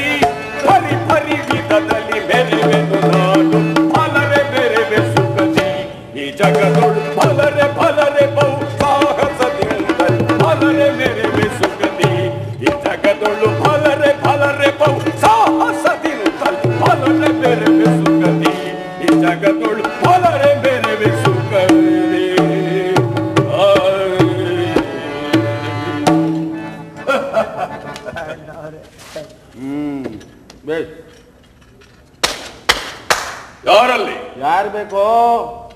ಹರಿ ಹರಿ ವಿಧದಲ್ಲಿ ಮೆರೆವೆನು ನಾನು ಫಲರೆ ಮೆರೆವೆ ಸುಖದಿ ಈ ಜಗದೊಳು ಫಲರೆ ಫಲರೆ ಬಹು ಸಾಹಸದಿಂದಲೇ ಫಲರೆ ಮೆರೆವೆ ಸುಖದಿ ಈ ಜಗದೊಳು ಫಲರೆ ಫಲರೆ ಬಹು ಸಾಹಸದಿಂದಲೇ ಫಲರೆ ಮೆರೆವೆ ಸುಖದಿ ಈ ಜಗದೊಳು ಫಲರೆ ಮೆರೆವೆ ಸುಖದಿ. ಬೇಸ್ ಯಾರಲ್ಲಿ ಯಾರು ಬೇಕೋ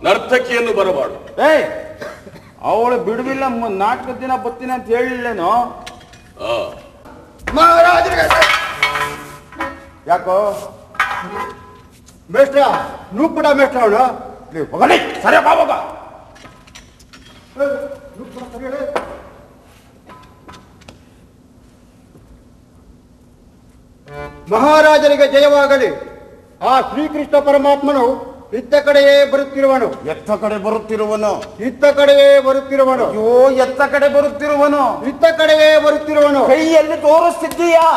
ನರ್ತಕಿಯನ್ನು ಬರಬಾರ್ದು. ಏಯ್ ಅವಳು ಬಿಡುವಿಲ್ಲ ನಾಲ್ಕು ದಿನ ಬರ್ತೀನಿ ಅಂತ ಹೇಳಿಲ್ಲೇನೋ. ಮಹಾರಾಜರಿಗೆ ಯಾಕೋ ಮೇಷ್ಟ್ರ ನೂಪುಡ ಮೇಷ್ಟ್ರ ಅವಳು ಹೋಗಲಿ ಸರಿ ಬಾಬಾಗ ಮಹಾರಾಜರಿಗೆ ಜಯವಾಗಲಿ. ಆ ಶ್ರೀಕೃಷ್ಣ ಪರಮಾತ್ಮನು ಇತ್ತ ಕಡೆಯೇ ಬರುತ್ತಿರುವನು. ಎತ್ತ ಕಡೆ ಬರುತ್ತಿರುವನು ಇತ್ತ ಕಡೆಯೇ ಬರುತ್ತಿರುವನು. ಅಯ್ಯೋ ಎತ್ತ ಕಡೆ ಬರುತ್ತಿರುವನು ಇತ್ತ ಕಡೆಯೇ ಬರುತ್ತಿರುವನು. ಕೈಯಲ್ಲಿ ತೋರಿಸ್ತಿದ್ದೀಯಾ?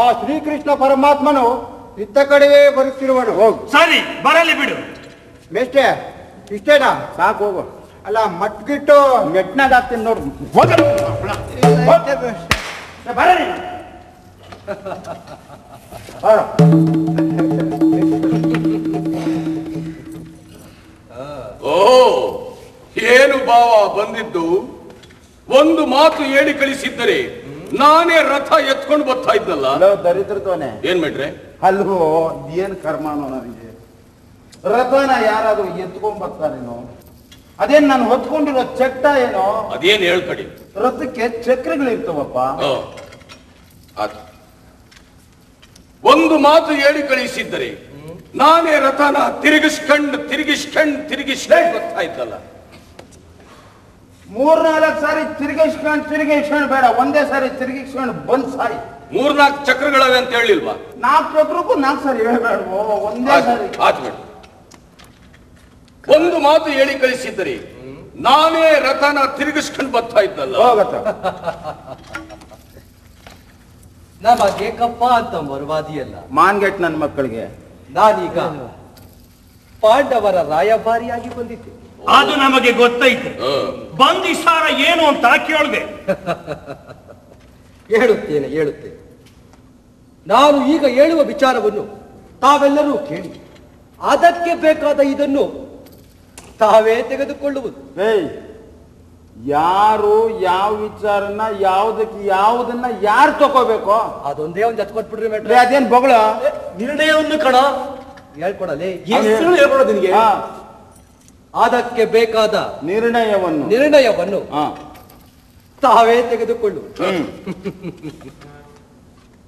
ಆ ಶ್ರೀಕೃಷ್ಣ ಪರಮಾತ್ಮನು ಇತ್ತ ಕಡೆಯೇ ಬರುತ್ತಿರುವನು. ಹೋಗು ಸರಿ, ಬರಲಿ ಬಿಡು. ಮೇಷ್ಟ್ರೆ ಇಷ್ಟೇನಾ? ಸಾಕು ಹೋಗು. ಅಲ್ಲ ಮಟ್ಗಿಟ್ಟು ಮೆಟ್ನಾಗ ಹಾಕ್ತೀನಿ ನೋಡು. ಓ ಏನು ಭಾವ ಬಂದಿದ್ದು? ಒಂದು ಮಾತು ಹೇಳಿ ಕಳಿಸಿದ್ದರೆ ನಾನೇ ರಥ ಎತ್ಕೊಂಡು ಬರ್ತಾ ಇದ್ದಲ್ಲ. ದರಿದ್ರತವನೆ ಏನ್ ಮಾಡ್ರೆ? ಅಲ್ವೋ ಏನ್ ಕರ್ಮಾನೋ ನನಗೆ. ರಥನ ಯಾರಾದ್ರೂ ಎತ್ಕೊಂಡ್ ಬರ್ತಾರೇನೋ? ಅದೇನ್ ನಾನು ಹೊತ್ಕೊಂಡಿರೋ ಚಟ್ಟ ಏನೋ? ಅದೇನ್ ಹೇಳ್ಕಡಿ. ರಥಕ್ಕೆ ಚಕ್ರಗಳಿರ್ತವಪ್ಪ. ಆತು. ಒಂದು ಮಾತು ಹೇಳಿ ಕಳಿಸಿದ್ದರೆ ನಾನೇ ರಥನ ತಿರುಗಿಸ್ಕೊಂಡು ಬರ್ತಾ ಇದ್ದಲ್ಲ. 3-4 ಸಾರಿ ತಿರುಗಿಸ್ಕೊಂಡು ಬೇಡ, ಒಂದೇ ಸಾರಿ ತಿರುಗಿಸ್ಕೊಂಡು ಬಂದ್ ಸಾರಿ. 3-4 ಚಕ್ರಗಳವೆ ಅಂತ ಹೇಳಿಲ್ವಾ? 4 ಚಕ್ರಕ್ಕೂ 4 ಸಾರಿ ಹೇಳ್ಬೇಡ್ವೋ, ಒಂದೇ ಸಾರಿ. ಆತು ಬೇಡ. ಒಂದು ಮಾತು ಹೇಳಿ ಕಳಿಸಿದ್ದರೆ ನಾನೇ ರಥನ ತಿರುಗಿಸ್ಕೊಂಡು ಬರ್ತಾ ಇದ್ದಲ್ಲ. ಹೋಗತ್ತ ನಮಗೆ ಕಪ್ಪ ಅಂತ ಮರುವಾದಿಯಲ್ಲ. ಮಾನ್ಗೆಟ್ ನನ್ನ ಮಕ್ಕಳಿಗೆ ನಾನೀಗ ಪಾಂಡವರ ರಾಯಭಾರಿಯಾಗಿ ಬಂದಿದ್ದೆ. ಅದು ನಮಗೆ ಗೊತ್ತೈತೆ. ಬಂದಿಸಾರ ಏನು ಅಂತ ಕೇಳಿದೆ. ಹೇಳುತ್ತೇನೆ. ನಾನು ಈಗ ಹೇಳುವ ವಿಚಾರವನ್ನು ತಾವೆಲ್ಲರೂ ಕೇಳಿ ಅದಕ್ಕೆ ಬೇಕಾದ ಇದನ್ನು ತಾವೇ ತೆಗೆದುಕೊಳ್ಳುವುದು. ಏಯ್ ಯಾರು ಯಾವ ವಿಚಾರನ ಯಾವುದನ್ನ ಯಾರು ತಗೋಬೇಕು? ಅದೊಂದೇ ಒಂದು ಎತ್ಕೊಟ್ಬಿಡ್ರಿ ಲೇ, ಮೇಟ್ರೆ. ಅದೇನ್ ಬೊಗಳ ನಿರ್ಣಯವನ್ನು ಕಣ ಹೇಳ್ಕೊಡಲೇ. ಹೇಳ್ಕೊಡೋದು ನಿನಗೆ. ಅದಕ್ಕೆ ಬೇಕಾದ ನಿರ್ಣಯವನ್ನು ಹಾ. ತಾವೇ ತೆಗೆದುಕೊಳ್ಳು.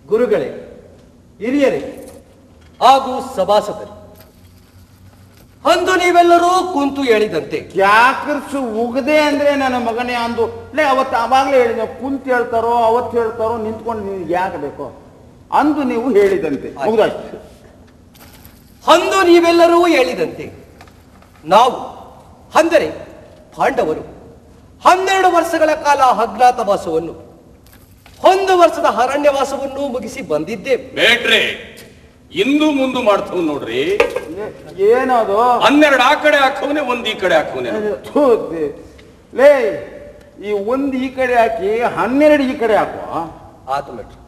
ಗುರುಗಳೇ, ಹಿರಿಯರೇ ಹಾಗೂ ಸಭಾಸದರು, ಅಂದು ನೀವೆಲ್ಲರೂ ಕುಂತು ಹೇಳಿದಂತೆ ಯಾಕರ್ಸು ಉಗದೆ ಅಂದ್ರೆ ನನ್ನ ಮಗನೇ ಅಂದು. ಲೇ ಅವತ್ತು ಅವಾಗ್ಲೇ ಹೇಳಿದ, ಕುಂತ ಹೇಳ್ತಾರೋ ಅವತ್ತು ಹೇಳ್ತಾರೋ ನಿಂತ್ಕೊಂಡು ನಿನ್ಗೆ ಯಾಕೆ ಬೇಕು ಅಂದು ನೀವು ಹೇಳಿದಂತೆ. ಹೌದಾಯ್ತು. ಅಂದು ನೀವೆಲ್ಲರೂ ಹೇಳಿದಂತೆ ನಾವು ಅಂದರೆ ಪಾಂಡವರು 12 ವರ್ಷಗಳ ಕಾಲ ಅಜ್ಞಾತವಾಸವನ್ನು 1 ವರ್ಷದ ಅರಣ್ಯವಾಸವನ್ನು ಮುಗಿಸಿ ಬಂದಿದ್ದೇವೆ. ಬೇಡ್ರೆ ಇಂದು ಮುಂದು ಮಾಡ್ತವ್ ನೋಡ್ರಿ. ಏನದು? 12 ಆ ಕಡೆ ಹಾಕವನೆ, 1 ಈ ಕಡೆ ಹಾಕವನೆ. ಲೇ ಈ 1 ಈ ಕಡೆ ಹಾಕಿ 12 ಈ ಕಡೆ ಹಾಕುವ. ಆತು ಮೇಟ್ರು,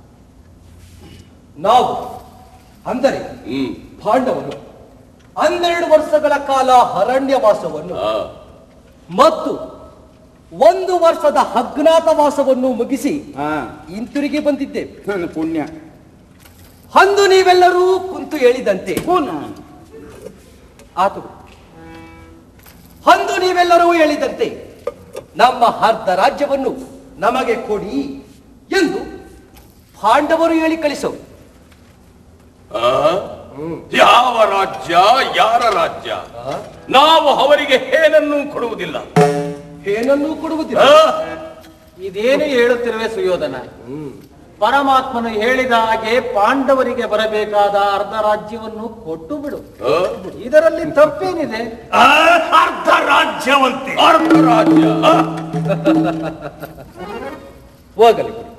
ನಾವು ಅಂದರೆ ಪಾಂಡವರು 12 ವರ್ಷಗಳ ಕಾಲ ಅರಣ್ಯವಾಸವನ್ನು ಮತ್ತು 1 ವರ್ಷದ ಅಜ್ಞಾತವಾಸವನ್ನು ಮುಗಿಸಿ ಹಿಂತಿರುಗಿ ಬಂದಿದ್ದೇವೆ. ನನ್ನ ಪುಣ್ಯ. ಅಂದು ನೀವೆಲ್ಲರೂ ಕುಂತು ಹೇಳಿದಂತೆ ಆತು. ಅಂದು ನೀವೆಲ್ಲರೂ ಹೇಳಿದಂತೆ ನಮ್ಮ ಅರ್ಧ ರಾಜ್ಯವನ್ನು ನಮಗೆ ಕೊಡಿ ಎಂದು ಪಾಂಡವರು ಹೇಳಿ ಕಳಿಸವು. ಯಾವ ರಾಜ್ಯ, ಯಾರ ರಾಜ್ಯ? ನಾವು ಅವರಿಗೆ ಏನನ್ನೂ ಕೊಡುವುದಿಲ್ಲ. ಏನನ್ನೂ ಕೊಡುವುದಿಲ್ಲ. ಇದೇನು ಹೇಳುತ್ತಿರುವೆ ಸುಯೋಧನ? ಪರಮಾತ್ಮನು ಹೇಳಿದ ಹಾಗೆ ಪಾಂಡವರಿಗೆ ಬರಬೇಕಾದ ಅರ್ಧ ರಾಜ್ಯವನ್ನು ಕೊಟ್ಟು ಬಿಡು. ಇದರಲ್ಲಿ ತಪ್ಪೇನಿದೆ? ಅರ್ಧ ರಾಜ್ಯವಂತೆ. ಅರ್ಧ ರಾಜ್ಯ ಹೋಗಲಿ ಬಿಡಿ,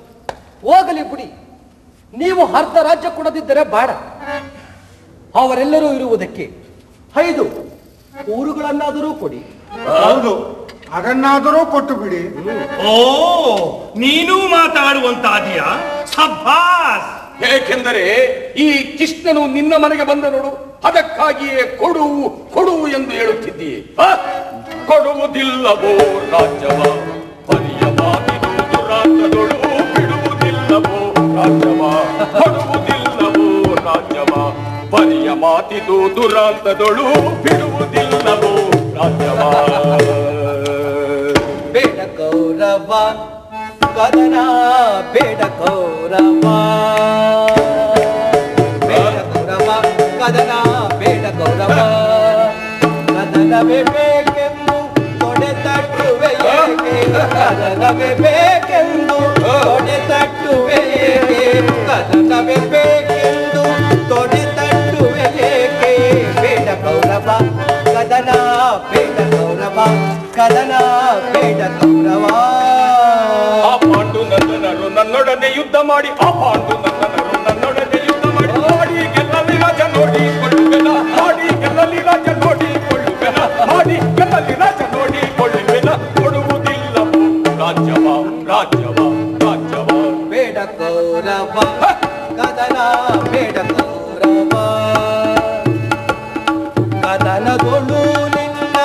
ಹೋಗಲಿ ಬಿಡಿ. ನೀವು ಅರ್ಧ ರಾಜ್ಯ ಕೊಡದಿದ್ದರೆ ಬೇಡ. ಅವರೆಲ್ಲರೂ ಇರುವುದಕ್ಕೆ 5 ಊರುಗಳನ್ನಾದರೂ ಕೊಡಿ. ಹೌದು, ಅದನ್ನಾದರೂ ಕೊಟ್ಟು ಬಿಡಿ. ಓ, ನೀನು ಮಾತಾಡುವಂತಾದಿಯ? ಸಬ್ಬಾಸ್. ಏಕೆಂದರೆ ಈ ಕೃಷ್ಣನು ನಿನ್ನ ಮನೆಗೆ ಬಂದ ನೋಡು, ಅದಕ್ಕಾಗಿಯೇ ಕೊಡು ಕೊಡು ಎಂದು ಹೇಳುತ್ತಿದ್ದೀಯೆ. ಕೊಡುವುದಿಲ್ಲವೋ ರಾಜ್ಯವ, ಪರಿಯ ಮಾತಿದು ದುರಾಂತದೊಳು ಬಿಡುವುದಿಲ್ಲವೋ ರಾಜ್ಯವ. ಕೊಡುವುದಿಲ್ಲವೋ ರಾಜ್ಯವ, ಪರಿಯ ಮಾತಿದು ದುರಾಂತದೊಳು ಬಿಡುವುದಿಲ್ಲವೋ ರಾಜ್ಯವ. ಬೇಡ ಕೌರವ ಕದನ, ಬೇಡ ಕೌರವ, ಬೇಡ ಕೌರವ ಕದನ, ಬೇಡ ಕೌರವ. ಕದನವೇ ಬೇಕೆಂದು ತೊಡೆ ತಟ್ಟುವೆ ಏಕೆ? ಕದನವೇ ಬೇಕೆಂದು ತೊಡೆ ತಟ್ಟುವೆ ಏಕೆ? ಕದನವೇ ಬೇಕೆಂದು ತೊಡೆ ತಟ್ಟುವೆ ಏಕೆ? ಬೇಡ ಕೌರವ ಕದನ, ಬೇಡ ಕೌರವ ಕದನ, ಬೇಡ ಕೌರವ. ಆ ಪಾಂಡು ನನ್ನನರು ನನ್ನೊಡನೆ ಯುದ್ಧ ಮಾಡಿ, ಆ ಪಾಂಡು ನನ್ನನರು ನನ್ನೊಡನೆ ಯುದ್ಧ ಮಾಡಿ, ಮಾಡಿ ಗೆಲ್ಲಲಿ ರಾಜ ನೋಡಿಕೊಳ್ಳುವೆನ, ಮಾಡಿ ಗೆಲ್ಲಲಿ ರಾಜ ನೋಡಿಕೊಳ್ಳುವೆನ, ಮಾಡಿ ಗೆಲ್ಲಲಿ ರಾಜ ನೋಡಿಕೊಳ್ಳುವೆನ. ಕೊಡುವುದಿಲ್ಲವೋ ರಾಜ್ಯವ, ರಾಜ್ಯವ, ರಾಜ್ಯವ. ಬೇಡ ಕೌರವ ಕದನ, ಬೇಡ ಕೌರವ. ಕದನದೊಳು ನಿನ್ನ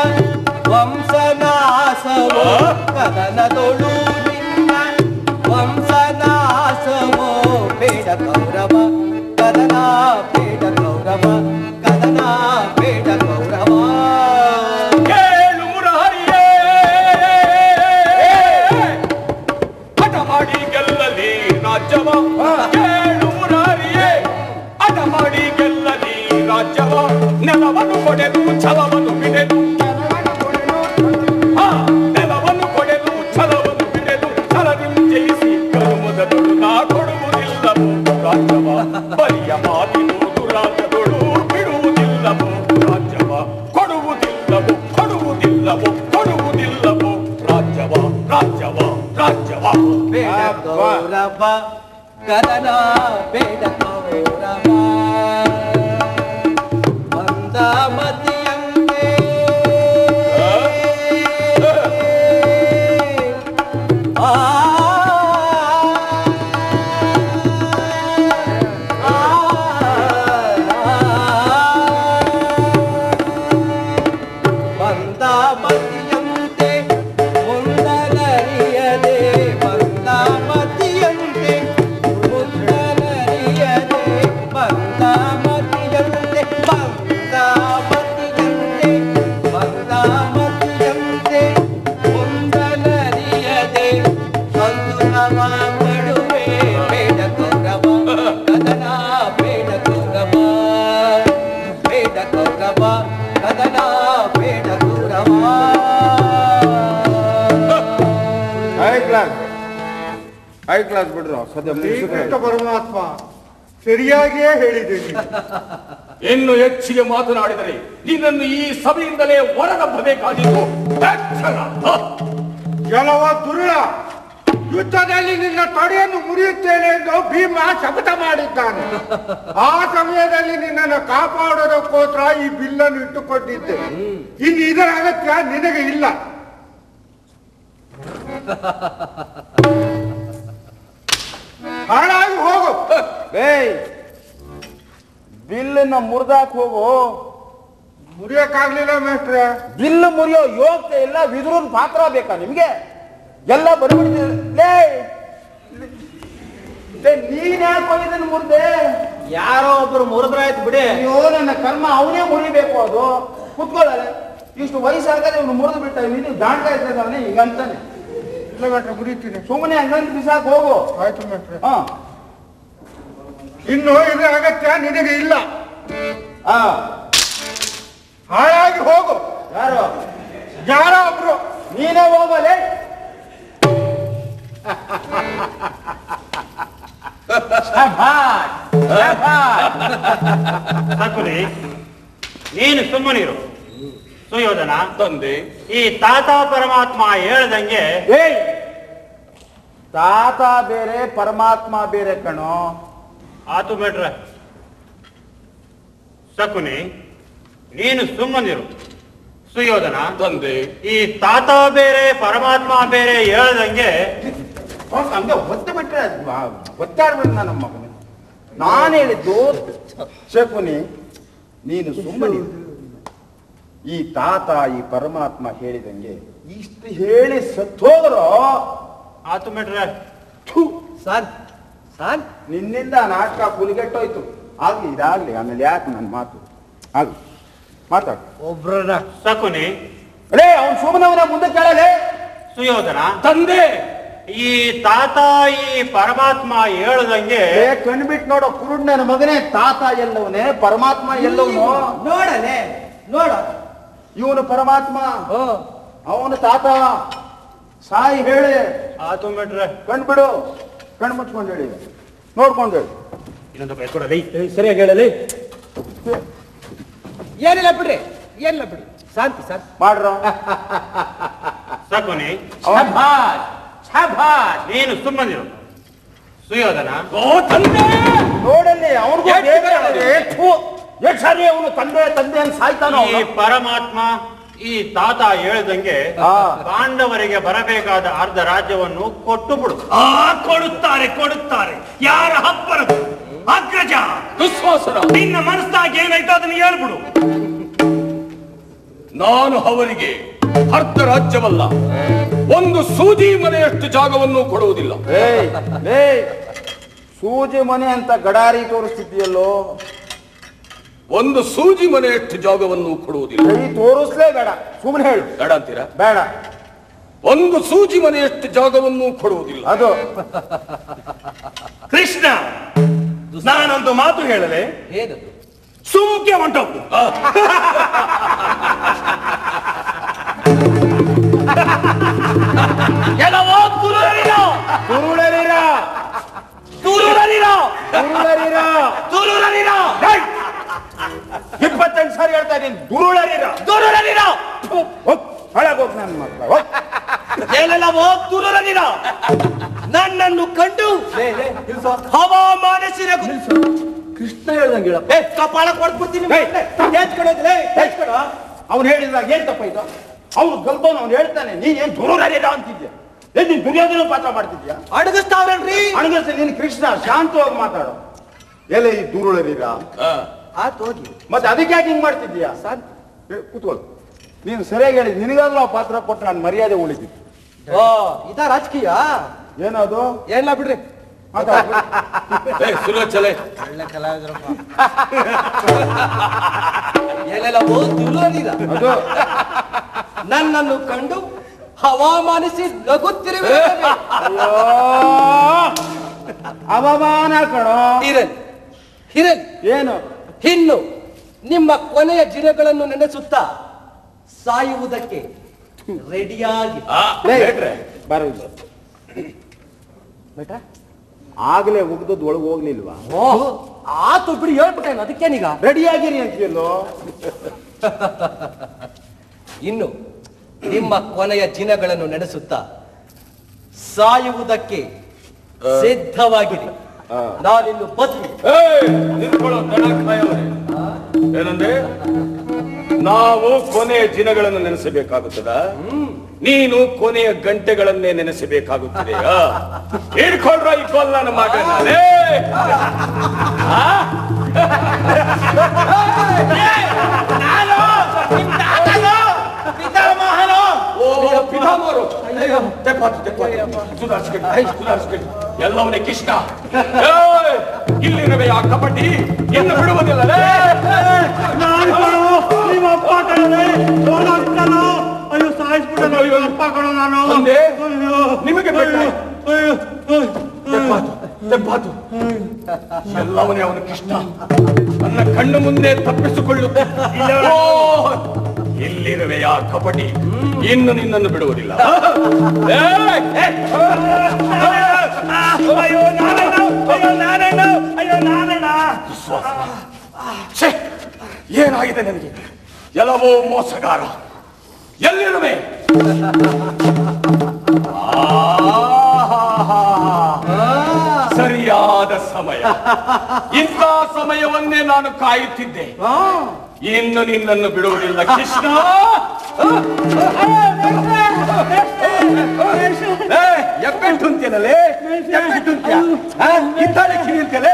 ವಂಶನಾಶವೋ, ಕದನದೊಳು ನಿನ್ನ ವಂಶನಾಶವೋ. ಬೇಡ ಕೌರವ ಕದನ, ಬೇಡ ಕೌರವ ಕದನ, ಬೇಡ ಕೌರವ. ಕೇಳು ಮುರಹರಿಯೇ, ಹಠ ಮಾಡಿ ಗೆಲ್ಲಲಿ ರಾಜ್ಯವ. ಕೇಳು ಮುರಹರಿಯೇ, ಹಠ ಮಾಡಿ ಗೆಲ್ಲಲಿ ರಾಜ್ಯವ. ನೆಲವನ್ನು ಕೊಡೆದು ಛಲವನ್ನು ಬಿಡೆದು, ನೆಲವನ್ನು ಕೊಡೆದು ಛಲವನ್ನು ಬಿಡೆದು, ಛಲದಿಂದ ಜಯಿಸಿ ಕರುಮದದೊಳು ನಾ ಕೊಡುವುದಿಲ್ಲವೋ ರಾಜ್ಯವ. ಬಲಿಯ ಮಾತಿದು ದುರಾಂತದೊಳು ಬಿಡುವುದಿಲ್ಲವೋ ರಾಜ್ಯವ. ಕೊಡುವುದಿಲ್ಲವೋ, ಕೊಡುವುದಿಲ್ಲವೋ, ಕೊಡುವುದಿಲ್ಲವೋ ರಾಜ್ಯವ, ರಾಜ್ಯವ, ರಾಜ್ಯವ. ಬೇಡ ಕೌರವ ಕದನ, ಬೇಡ ಕೌರವ. ಮಂದಮತಿಯಂತೆ ಮಂದಮತಿಯಂತೆ ಮುಂದಲರಿಯದೆ, ಮಂದಮತಿಯಂತೆ ಮುಂದಲರಿಯದೆ, ಮಂದಮತಿಯಂತೆ, ಮಂದಮತಿಯಂತೆ, ಮಂದಮತಿಯಂತೆ ಮುಂದಲರಿಯದೆ ಸಂತುರವ ಪಡುವೆ. ಬೇಡ ಕೌರವ ಕದನ, ಬೇಡ ಕೌರವ, ಬೇಡ ಕೌರವ ಕದನ, ಬೇಡ ಕೌರವ. ಹೈ ಕ್ಲಾಸ್ ಬಿಡ್ರು ಸದ್ಯ ಶ್ರೀಕೃಷ್ಣ ಪರಮಾತ್ಮ ಸರಿಯಾಗಿಯೇ ಹೇಳಿದ್ದೀನಿ. ಇನ್ನು ಹೆಚ್ಚಿಗೆ ಮಾತನಾಡಿದರೆ ನಿನ್ನನ್ನು ಈ ಸಭೆಯಿಂದಲೇ ಹೊರದಬ್ಬಬೇಕಾಗಿತ್ತು. ಕೆಲವ ದುರುಳ ಯುದ್ಧದಲ್ಲಿ ನಿನ್ನ ತೊಡೆಯನ್ನು ಮುರಿಯುತ್ತೇನೆ ಎಂದು ಭೀಮ ಶಪಥ ಮಾಡಿದ್ದಾನೆ. ಆ ಸಮಯದಲ್ಲಿ ನಿನ್ನನ್ನು ಕಾಪಾಡೋದಕ್ಕೋಸ್ಕರ ಈ ಬಿಲ್ಲನ್ನು ಇಟ್ಟುಕೊಂಡಿದ್ದೆ. ಇನ್ನು ಇದರ ಅಗತ್ಯ ನಿನಗೆ ಇಲ್ಲ. ಹಾಳಾಗಿ ಹೋಗು. ಬಿಲ್ಲನ್ನ ಮುರಿದಾಕ್ ಹೋಗು. ಮುರಿಯಕ್ಕಾಗ್ಲಿಲ್ಲ ಮೇಷ್ಟ್ರೆ. ಬಿಲ್ಲು ಮುರಿಯೋ ಯೋಗ್ಯತೆ ಇಲ್ಲ, ವಿದುರನ್ ಪಾತ್ರ ಬೇಕಾ ನಿಮ್ಗೆ? ಎಲ್ಲ ಬರ್ಬಿಡ್ತೀರೇ. ನೀನ್ ಯಾಕೋ ಇದನ್ನ ಮುರಿದೆ? ಯಾರೋ ಒಬ್ರು ಮುರಿದ್ರಾಯ್ತು ಬಿಡಿ. ಅಯ್ಯೋ ನನ್ನ ಕರ್ಮ, ಅವನೇ ಮುರಿಬೇಕು. ಅದು ಕುತ್ಕೊಳ್ಳಲ್ಲ, ಇಷ್ಟು ವಯಸ್ಸಾಗದೆ ಇವನು ಮುರಿದು ಬಿಟ್ಟ. ನೀನು ದಾಂಡ್ತಾ ಇದ್ದಾನೆ ಹಿಂಗಂತಾನೆ. ಇಲ್ಲ ಮೇಷ್ಟ್ರೆ, ಮುರಿತೀನಿ. ಸುಮ್ಮನೆ ಹಂಗಂತ ಬಿಸಾಕ್ ಹೋಗು. ಆಯ್ತು ಮೇಷ್ಟ್ರೆ. ಹಾ, ಇನ್ನು ಇದ್ರ ಅಗತ್ಯ ನಿನಗೆ ಇಲ್ಲ. ಹಾ, ಹಾಳಾಗಿ ಹೋಗು. ಯಾರು? ಯಾರೋ ಒಬ್ರು. ನೀನೇ ಹೋಗಲೇ. ಸಕುನಿ, ನೀನು ಸುಮ್ಮನಿರು. ಸುಯೋಧನ, ತಂದೆ, ಈ ತಾತ ಪರಮಾತ್ಮ ಹೇಳ್ದಂಗೆ ಏಯ್, ತಾತ ಬೇರೆ ಪರಮಾತ್ಮ ಬೇರೆ ಕಣೋ. ಆತು ಬಿಟ್ರೆ. ಶಕುನಿ, ನೀನು ಸುಮ್ಮನಿರು. ಸುಯೋಧನ, ತಂದೆ, ಈ ತಾತ ಬೇರೆ ಪರಮಾತ್ಮ ಬೇರೆ ಹೇಳ್ದಂಗೆ ಹಂಗೆ ಒತ್ತು ಬಿಟ್ರೆ ಒತ್ತಾಡ್ಬಿಟ್ಟು ನನ್ನ ಮಗನ. ನಾನು ಹೇಳಿದ್ದು ಶಕುನಿ, ನೀನು ಸುಮ್ಮನೆ ಈ ತಾತ ಈ ಪರಮಾತ್ಮ ಹೇಳಿದಂಗೆ ಇಷ್ಟು ಹೇಳಿ ಸತ್ತೋಗ್ರೋ. ಆತು ಬಿಟ್ರೆ. ಸಾನ್ ನಿನ್ನಿಂದ ನಾಟಕ ಕುಲಿಗೆಟ್ಟೋಯ್ತು. ಆಗ್ಲಿ ಇದಾಗ್ಲಿ, ಆಮೇಲೆ ಯಾಕೆ ನನ್ನ ಮಾತು ಆಗ್ಲಿ ಮಾತಾಡು. ಒಬ್ರನ್ನ ಶಕುನಿ, ಅರೇ ಅವ್ನು ಸುಮ್ಮನೆ ಅವನ ಮುಂದೆ ಕೇಳಲೇ. ಸುಯೋಧನ, ತಂದೆ, ಈ ತಾತ ಈ ಪರಮಾತ್ಮ ಹೇಳ್ದಂಗೆ ಕಣ್ಬಿಟ್ಟು ನೋಡೋ ಕುರುಡ್ ನನ್ನ ಮಗನೇ. ತಾತ ಎಲ್ಲವನೇ, ಪರಮಾತ್ಮ ಎಲ್ಲವನು ನೋಡಲೆ ನೋಡ. ಇವನು ಪರಮಾತ್ಮ, ಅವನು ತಾತ. ಸಾಯಿ ಹೇಳಿ. ಆತು ಬಿಟ್ರೆ. ಕಣ್ಬಿಡು, ಕಣ್ ಮುಚ್ಕೊಂಡು ಹೇಳಿ, ನೋಡ್ಕೊಂಡು ಹೇಳಿ. ಇನ್ನೊಂದು ಕೊಡಲಿ, ಸರಿಯಾಗಿ ಹೇಳಲಿ. ಏನಿಲ್ಲ ಬಿಡ್ರಿ, ಏನಿಲ್ಲ ಬಿಡಿ. ಶಾಂತಿ ಶಾಂತಿ ಮಾಡ್ರೋ. ಶಕುನಿ, ಶಭಾಷ್, ಶಭಾಷ್. ನೀನು ಸುಮ್ಮನಿರು. ಸುಯೋಧನ, ಓ ತಂದೆ, ನೋಡಲ್ಲಿ ಅವನಿಗೂ ಸರಿ. ಅವನು ತಂದೆ ತಂದೆ ಅಂತ ಸಾಯ್ತಾನೋ. ಈ ಪರಮಾತ್ಮ ಈ ತಾತ ಹೇಳ್ದಂಗೆ ಪಾಂಡವರಿಗೆ ಬರಬೇಕಾದ ಅರ್ಧ ರಾಜ್ಯವನ್ನು ಕೊಟ್ಟು ಬಿಡು. ಕೊಡುತ್ತಾರೆ ಕೊಡುತ್ತಾರೆ. ಯಾರ ಹಬ್ಬರದು? ಅಗ್ರಜ, ದುಶ್ವಾಸನ, ನಿನ್ನ ಮನಸ್ಸಾಗಿ ಏನಾಯ್ತು ಅದನ್ನು ಹೇಳ್ಬಿಡು. ನಾನು ಅವರಿಗೆ ಅರ್ಧ ರಾಜ್ಯವಲ್ಲ, ಒಂದು ಸೂಜಿ ಮನೆಯಷ್ಟು ಜಾಗವನ್ನು ಕೊಡುವುದಿಲ್ಲ. ಸೂಜಿ ಮನೆ ಅಂತ ಗಡಾರಿ ತೋರಿಸ್ತಿದ್ಯಲ್ಲೋ. ಒಂದು ಸೂಜಿ ಮನೆಯಷ್ಟು ಜಾಗವನ್ನು ಕೊಡುವುದಿಲ್ಲ. ಕೈ ತೋರಿಸ್ಲೇ ಬೇಡ, ಸುಮ್ಮನೆ ಹೇಳು. ಬೇಡ ಅಂತೀರಾ? ಬೇಡ. ಒಂದು ಸೂಜಿ ಮನೆಯಷ್ಟು ಜಾಗವನ್ನು ಕೊಡುವುದಿಲ್ಲ. ಅದು ಕೃಷ್ಣ, ನಾನೊಂದು ಮಾತು ಹೇಳಲೆ. ಏನದು? ಸುಮ್ಕೆ ಹೊಂಟೋಗು. ಕೆಲವೋ ತುರುಳರಿರ ತುರುಳರಿರ ತುರುಳರಿರ ತುರುಳರಿರ ತುರುಳರಿರ 28 ಸಾರಿ ಹೇಳ್ತಾ ಇದ್ದೀನಿ. ತುರುಳರಿರ ತುರುಳರಿರ ಹಾಳಾಗೋಗ್ ನನ್ನ ಮಕ್ಕಳು. ಕೆಲವೋ ತುರುಳರಿರ ನನ್ನನ್ನು ಕಂಡು ಹವಾಮಾನಸಿರ ಕೃಷ್ಣ ಹೇಳ್ದಂಗೆ ಹೇಳಪ್ಪ. ಕಪಾಳ ಕೊಡ್ಬಿಡ್ತೀನಿ. ಅವ್ನು ಹೇಳಿದಾಗ ಏನ್ ತಪ್ಪಾಯ್ತು? ಅವ್ನು ಗಲ್ಬೋನು, ಅವ್ನು ಹೇಳ್ತಾನೆ. ನೀನ್ ಏನ್ ತುರುಳರಿರ ಅಂತಿದ್ಯಾ? ಏನ್ ನೀನ್ ದುರ್ಯೋಧನ ಪಾತ್ರ ಮಾಡ್ತಿದ್ಯಾ? ಅಡಗಿಸ್ತಾವ್ರಲ್ರಿ. ಅಣಗಿಸಿ ನೀನು ಕೃಷ್ಣ ಶಾಂತವಾಗಿ ಮಾತಾಡು. ಎಲ್ಲ ಈ ತುರುಳರಿರ ಆಯ್ತು ಹೋಗಿ. ಮತ್ತೆ ಅದಕ್ಕೆ ಯಾಕೆ ಹಿಂಗ್ ಮಾಡ್ತಿದ್ಯಾ? ಕೂತ್ಕೊಳ್ಳು. ನೀನು ಸರಿಯಾಗಿ ಹೇಳಿ. ನಿನಗಾದ್ರೂ ಆ ಪಾತ್ರ ಕೊಟ್ಟು ನಾನು ಮರ್ಯಾದೆ ಉಳಿದಿದ್ದು. ಓ ಇದಾ ರಾಜಕೀಯ? ಏನದು? ಏನಿಲ್ಲ ಬಿಡ್ರಿ. ಸುಲೋಚನೆ, ಒಳ್ಳೆ ಕಲಾವಿದ್ರಪ್ಪ. ಏನೆಲ್ಲ ತುರುಳರಿರ ಅದು ನನ್ನನ್ನು ಕಂಡು ಹವಾಮಾನಿಸಿ ನಗುತ್ತಿರುವೆ. ಅವಮಾನ ಕಣೋ. ಹಿರನ್ ಹಿರನ್ ಏನು? ಇನ್ನು ನಿಮ್ಮ ಕೊನೆಯ ದಿನಗಳನ್ನು ನೆನೆಸುತ್ತಾ ಸಾಯುವುದಕ್ಕೆ ರೆಡಿಯಾಗಿ ಬರೋದು ಬೇಟ. ಆಗ್ಲೇ ಉಗ್ದದ್ದು ಒಳಗೆ ಹೋಗ್ಲಿಲ್ವಾ? ಆತು ಬಿಡಿ, ಹೇಳ್ಬಿಟ್ಟೇನು ಅದಕ್ಕೇನೀಗ? ರೆಡಿಯಾಗಿರಿ ಅಂತೀಯಲ್ಲೋ. ಇನ್ನು ನಿಮ್ಮ ಕೊನೆಯ ದಿನಗಳನ್ನು ನಡೆಸುತ್ತಾ ಸಾಯುವುದಕ್ಕೆ ಸಿದ್ಧವಾಗಿರಿ. ನಾನಿನ್ನು ಬದುಕಿ ನಿಂತ್ಕೊಳ್ಳೋ ದಣಕಾಯವರೇ. ಏನಂದ್ರೆ ನಾವು ಕೊನೆಯ ದಿನಗಳನ್ನು ನೆನೆಸಬೇಕಾಗುತ್ತದ? ನೀನು ಕೊನೆಯ ಗಂಟೆಗಳನ್ನೇ ನೆನೆಸಬೇಕಾಗುತ್ತದೆ. ಹಿಡ್ಕೊಳ್ರ ಈ ಕೊಲ್ಲನ ಮಗನೇ. ಎಲ್ಲವನೇ ಕೃಷ್ಣ. ಇಲ್ಲಿರುವೆ ಆ ಕಪಟಿ ಇನ್ನು ಬಿಡುವುದಿಲ್ಲ. ಅಯ್ಯೋ ಸಾಯಿಸ್ಬಿಟ್ಟಲ್ಲ ಅಪ್ಪ ಕಣೋ ನಾನು. ನಿಮಗೆ ತೆಪ್ಪಾತು ಎಲ್ಲವನೇ ಅವನು ಕೃಷ್ಣ ನನ್ನ ಕಣ್ಣು ಮುಂದೆ ತಪ್ಪಿಸಿಕೊಳ್ಳುತ್ತೆ. ಇಲ್ಲಿರುವೆ ಆ ಕಪಟಿ ಇನ್ನು ನಿನ್ನನ್ನು ಬಿಡುವುದಿಲ್ಲ. ಅಯ್ಯೋ ನಾರಾಯಣ ಏನಾಗಿದೆ ನನಗೆ? ಎಲ್ಲವೋ ಮೋಸಗಾರ. ಎಲ್ಲಿರುವೆ? ಸರಿಯಾದ ಸಮಯ. ಇಂಥ ಸಮಯವನ್ನೇ ನಾನು ಕಾಯುತ್ತಿದ್ದೆ. ಇನ್ನು ನಿನ್ನನ್ನು ಬಿಡುವುದಿಲ್ಲ ಕೃಷ್ಣ. ಎಪ್ಪೆಟ್ಟುಂತೇನಲ್ಲೇ ಇದ್ದಾಳೆ ಕಿವಿ ಅಂತೇಳೆ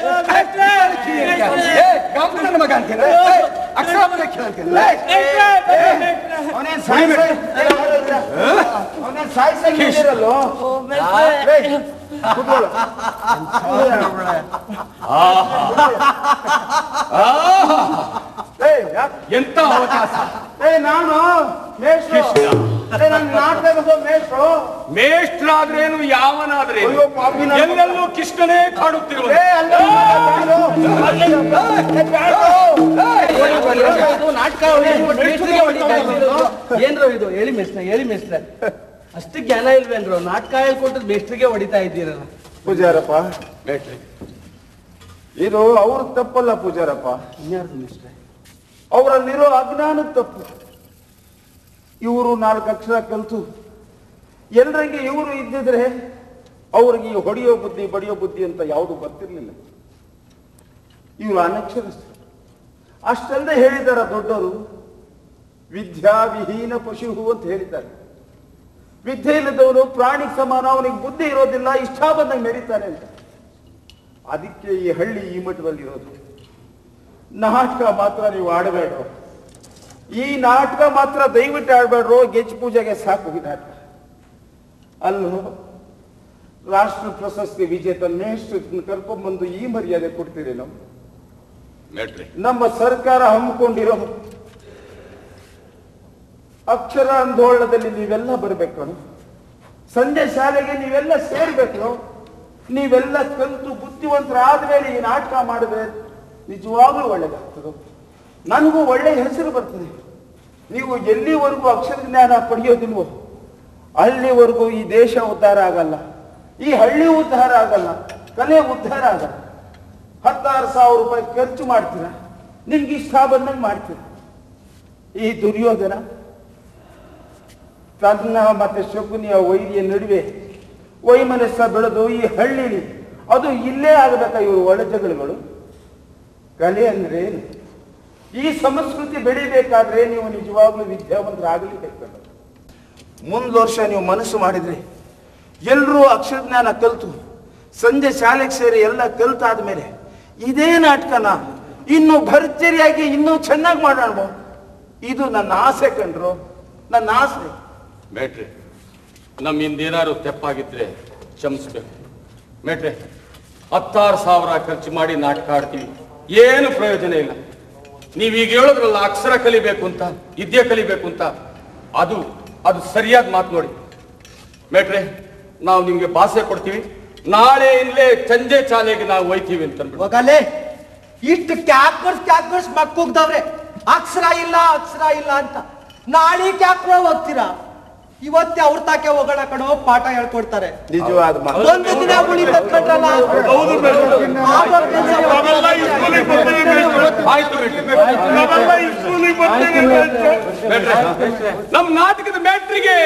ನನ್ನ ಮಗ ಅಂತೇನೆ ಅಕ್ಷರ ಅಂತೇನೆ. ಸಾಯಿಸಲ್ಲೋ ಎಂತ ಅವಕಾಶ. ನಾನು ಮೇಷ್ಟ್ರಾದ್ರೇನು ಯಾವನಾದ್ರೇನು ಎಲ್ಲೆಲ್ಲೂ ಕೃಷ್ಣನೇ ಕಾಡುತ್ತಿರುವ ಏನ್ರೋ ಇದು? ಹೇಳಿ ಮೇಷ್ಟ್ರೆ ಅಷ್ಟು ಜ್ಞಾನ ಇಲ್ವೇನ್ರು? ನಾಟಕ ಹೇಳ್ಕೊಟ್ಟು ಮೇಷ್ಟ್ರಿಗೆ ಹೊಡಿತಾ ಇದ್ದೀರಲ್ಲ. ಪೂಜಾರಪ್ಪ, ಇದು ಅವ್ರ ತಪ್ಪಲ್ಲ ಪೂಜಾರಪ್ಪ, ಇನ್ಯಾರ್ದು ಮೇಷ್ಟ್ರೆ? ಅವರಲ್ಲಿರೋ ಅಜ್ಞಾನ ತಪ್ಪು. ಇವರು 4 ಅಕ್ಷರ ಕಲಿತು ಎಲ್ಲರಿಗೆ ಇವರು ಇದ್ದಿದ್ರೆ ಅವ್ರಿಗೆ ಹೊಡೆಯೋ ಬುದ್ಧಿ ಬಡಿಯೋ ಬುದ್ಧಿ ಅಂತ ಯಾವುದು ಗೊತ್ತಿರ್ಲಿಲ್ಲ. ಇವರು ಅನಕ್ಷರಸ್ಥ. ಅಷ್ಟಲ್ಲದೆ ಹೇಳಿದಾರ ದೊಡ್ಡವರು, ವಿದ್ಯಾವಿಹೀನ ಪಶು ಅಂತ ಹೇಳಿದ್ದಾರೆ. ವಿದ್ಯೆ ಇಲ್ಲದವನು ಪ್ರಾಣಿಗೆ ಸಮಾನ, ಅವನಿಗೆ ಬುದ್ಧಿ ಇರೋದಿಲ್ಲ, ಇಷ್ಟ ಬಂದಂಗೆ ಮೆರೀತಾನೆ ಅಂತ. ಅದಕ್ಕೆ ಈ ಹಳ್ಳಿ ಈ ಮಟ್ಟದಲ್ಲಿ ಇರೋದು. ನಾಟಕ ಮಾತ್ರ ನೀವು ಆಡಬೇಡ್ರು. ಈ ನಾಟಕ ಮಾತ್ರ ದಯವಿಟ್ಟು ಆಡ್ಬೇಡ್ರು. ಗೆಜ್ಜೆ ಪೂಜೆಗೆ ಸಾಕು ಈ ನಾಟಕ. ಅಲ್ಲೂ ರಾಷ್ಟ್ರ ಪ್ರಶಸ್ತಿ ವಿಜೇತ ಮೇಷ್ಟ್ರನ್ನ ಕರ್ಕೊಂಡ್ಬಂದು ಈ ಮರ್ಯಾದೆ ಕೊಡ್ತೀರಿ ನಾವು? ನಮ್ಮ ಸರ್ಕಾರ ಹಮ್ಮಿಕೊಂಡಿರೋ ಅಕ್ಷರ ಆಂದೋಲನದಲ್ಲಿ ನೀವೆಲ್ಲ ಬರ್ಬೇಕು. ಸಂಜೆ ಶಾಲೆಗೆ ನೀವೆಲ್ಲ ಸೇರ್ಬೇಕು. ನೀವೆಲ್ಲ ಕಲಿತು ಬುದ್ಧಿವಂತರಾದ್ಮೇಲೆ ಈ ನಾಟಕ ಮಾಡಿದ್ರೆ ನಿಜವಾಗ್ಲೂ ಒಳ್ಳೇದಾಗ್ತದೆ. ನನಗೂ ಒಳ್ಳೆ ಹೆಸರು ಬರ್ತದೆ. ನೀವು ಎಲ್ಲಿವರೆಗೂ ಅಕ್ಷರ ಜ್ಞಾನ ಪಡೆಯೋದಿಲ್ವೋ ಅಲ್ಲಿವರೆಗೂ ಈ ದೇಶ ಉದ್ಧಾರ ಆಗಲ್ಲ, ಈ ಹಳ್ಳಿ ಉದ್ಧಾರ ಆಗಲ್ಲ, ಕಲೆ ಉದ್ಧಾರ ಆಗಲ್ಲ. 16,000 ರೂಪಾಯಿ ಖರ್ಚು ಮಾಡ್ತೀರಾ, ನಿಮ್ಗೆ ಇಷ್ಟ ಬಂದಂಗೆ ಮಾಡ್ತೀರ. ಈ ದುರ್ಯೋಧನ ತನ್ನ ಮತ್ತೆ ಶಕುನಿಯ ವೈರಿಯ ನಡುವೆ ವೈಮನಸ್ಸ ಬೆಳೆದು ಈ ಹಳ್ಳಿಲಿ ಅದು ಇಲ್ಲೇ ಆಗಬೇಕಾ ಇವರು ಒಳ ಜಗಳಗಳು? ಕಲೆ ಅಂದ್ರೆ ಏನು? ಈ ಸಂಸ್ಕೃತಿ ಬೆಳಿಬೇಕಾದ್ರೆ ನೀವು ನಿಜವಾಗ್ಲೂ ವಿದ್ಯಾವಂತರಾಗಲೇಬೇಕು. ಮುಂದ್ ವರ್ಷ ನೀವು ಮನಸ್ಸು ಮಾಡಿದ್ರೆ ಎಲ್ಲರೂ ಅಕ್ಷರ ಜ್ಞಾನ ಕಲಿತು ಸಂಜೆ ಶಾಲೆಗೆ ಸೇರಿ ಎಲ್ಲ ಕಲಿತಾದ್ಮೇಲೆ ಇದೇ ನಾಟಕನ ಇನ್ನು ಭರ್ಜರಿಯಾಗಿ ಇನ್ನೂ ಚೆನ್ನಾಗಿ ಮಾಡೋಣ. ಇದು ನನ್ನ ಆಸೆ ಕಂಡ್ರು, ನನ್ನ ಆಸೆ. ಮೇಟ್ರೆ, ನಮ್ಮಿಂದೇನಾದ್ರು ತೆಪ್ಪಾಗಿದ್ರೆ ಕ್ಷಮಿಸ್ಬೇಕು. ಮೇಟ್ರೆ, 16,000 ಖರ್ಚು ಮಾಡಿ ನಾಟಕ ಆಡ್ತೀವಿ, ಏನು ಪ್ರಯೋಜನ ಇಲ್ಲ. ನೀವೀಗ ಹೇಳೋದ್ರಲ್ಲ ಅಕ್ಷರ ಕಲಿಬೇಕು ಅಂತ, ವಿದ್ಯೆ ಕಲಿಬೇಕು ಅಂತ, ಅದು ಸರಿಯಾದ ಮಾತು ನೋಡಿ. ಮೇಟ್ರೆ, ನಾವು ನಿಮ್ಗೆ ಭಾಷೆ ಕೊಡ್ತೀವಿ, ನಾಳೆ ಇಲ್ಲೇ ಸಂಜೆ ಶಾಲೆಗೆ ನಾವು ಒಯ್ತೀವಿ ಅಂತ ಹೋಗಲೇ. ಇಷ್ಟು ಕ್ಯಾಕರ್ಸ್ ಮಕ್ಕೂಗ್ದವ್ರೆ ಅಕ್ಷರ ಇಲ್ಲ ಅಂತ. ನಾಳೆ ಕ್ಯಾಕ್ರ ಹೋಗ್ತೀರಾ? ಇವತ್ತೇ ಅವ್ರ ತಾಕೆ ಹೋಗೋಣ ಕಣೋ, ಪಾಠ ಹೇಳ್ಕೊಡ್ತಾರೆ. ನಿಜವಾದ ಒಂದು ದಿನ ಉಳಿ ತಕ್ಕಂಡ್ರಲ್ಲ. ನಮ್ಮ ನಾಟಕದ ಮೇಟ್ರಿಗೆ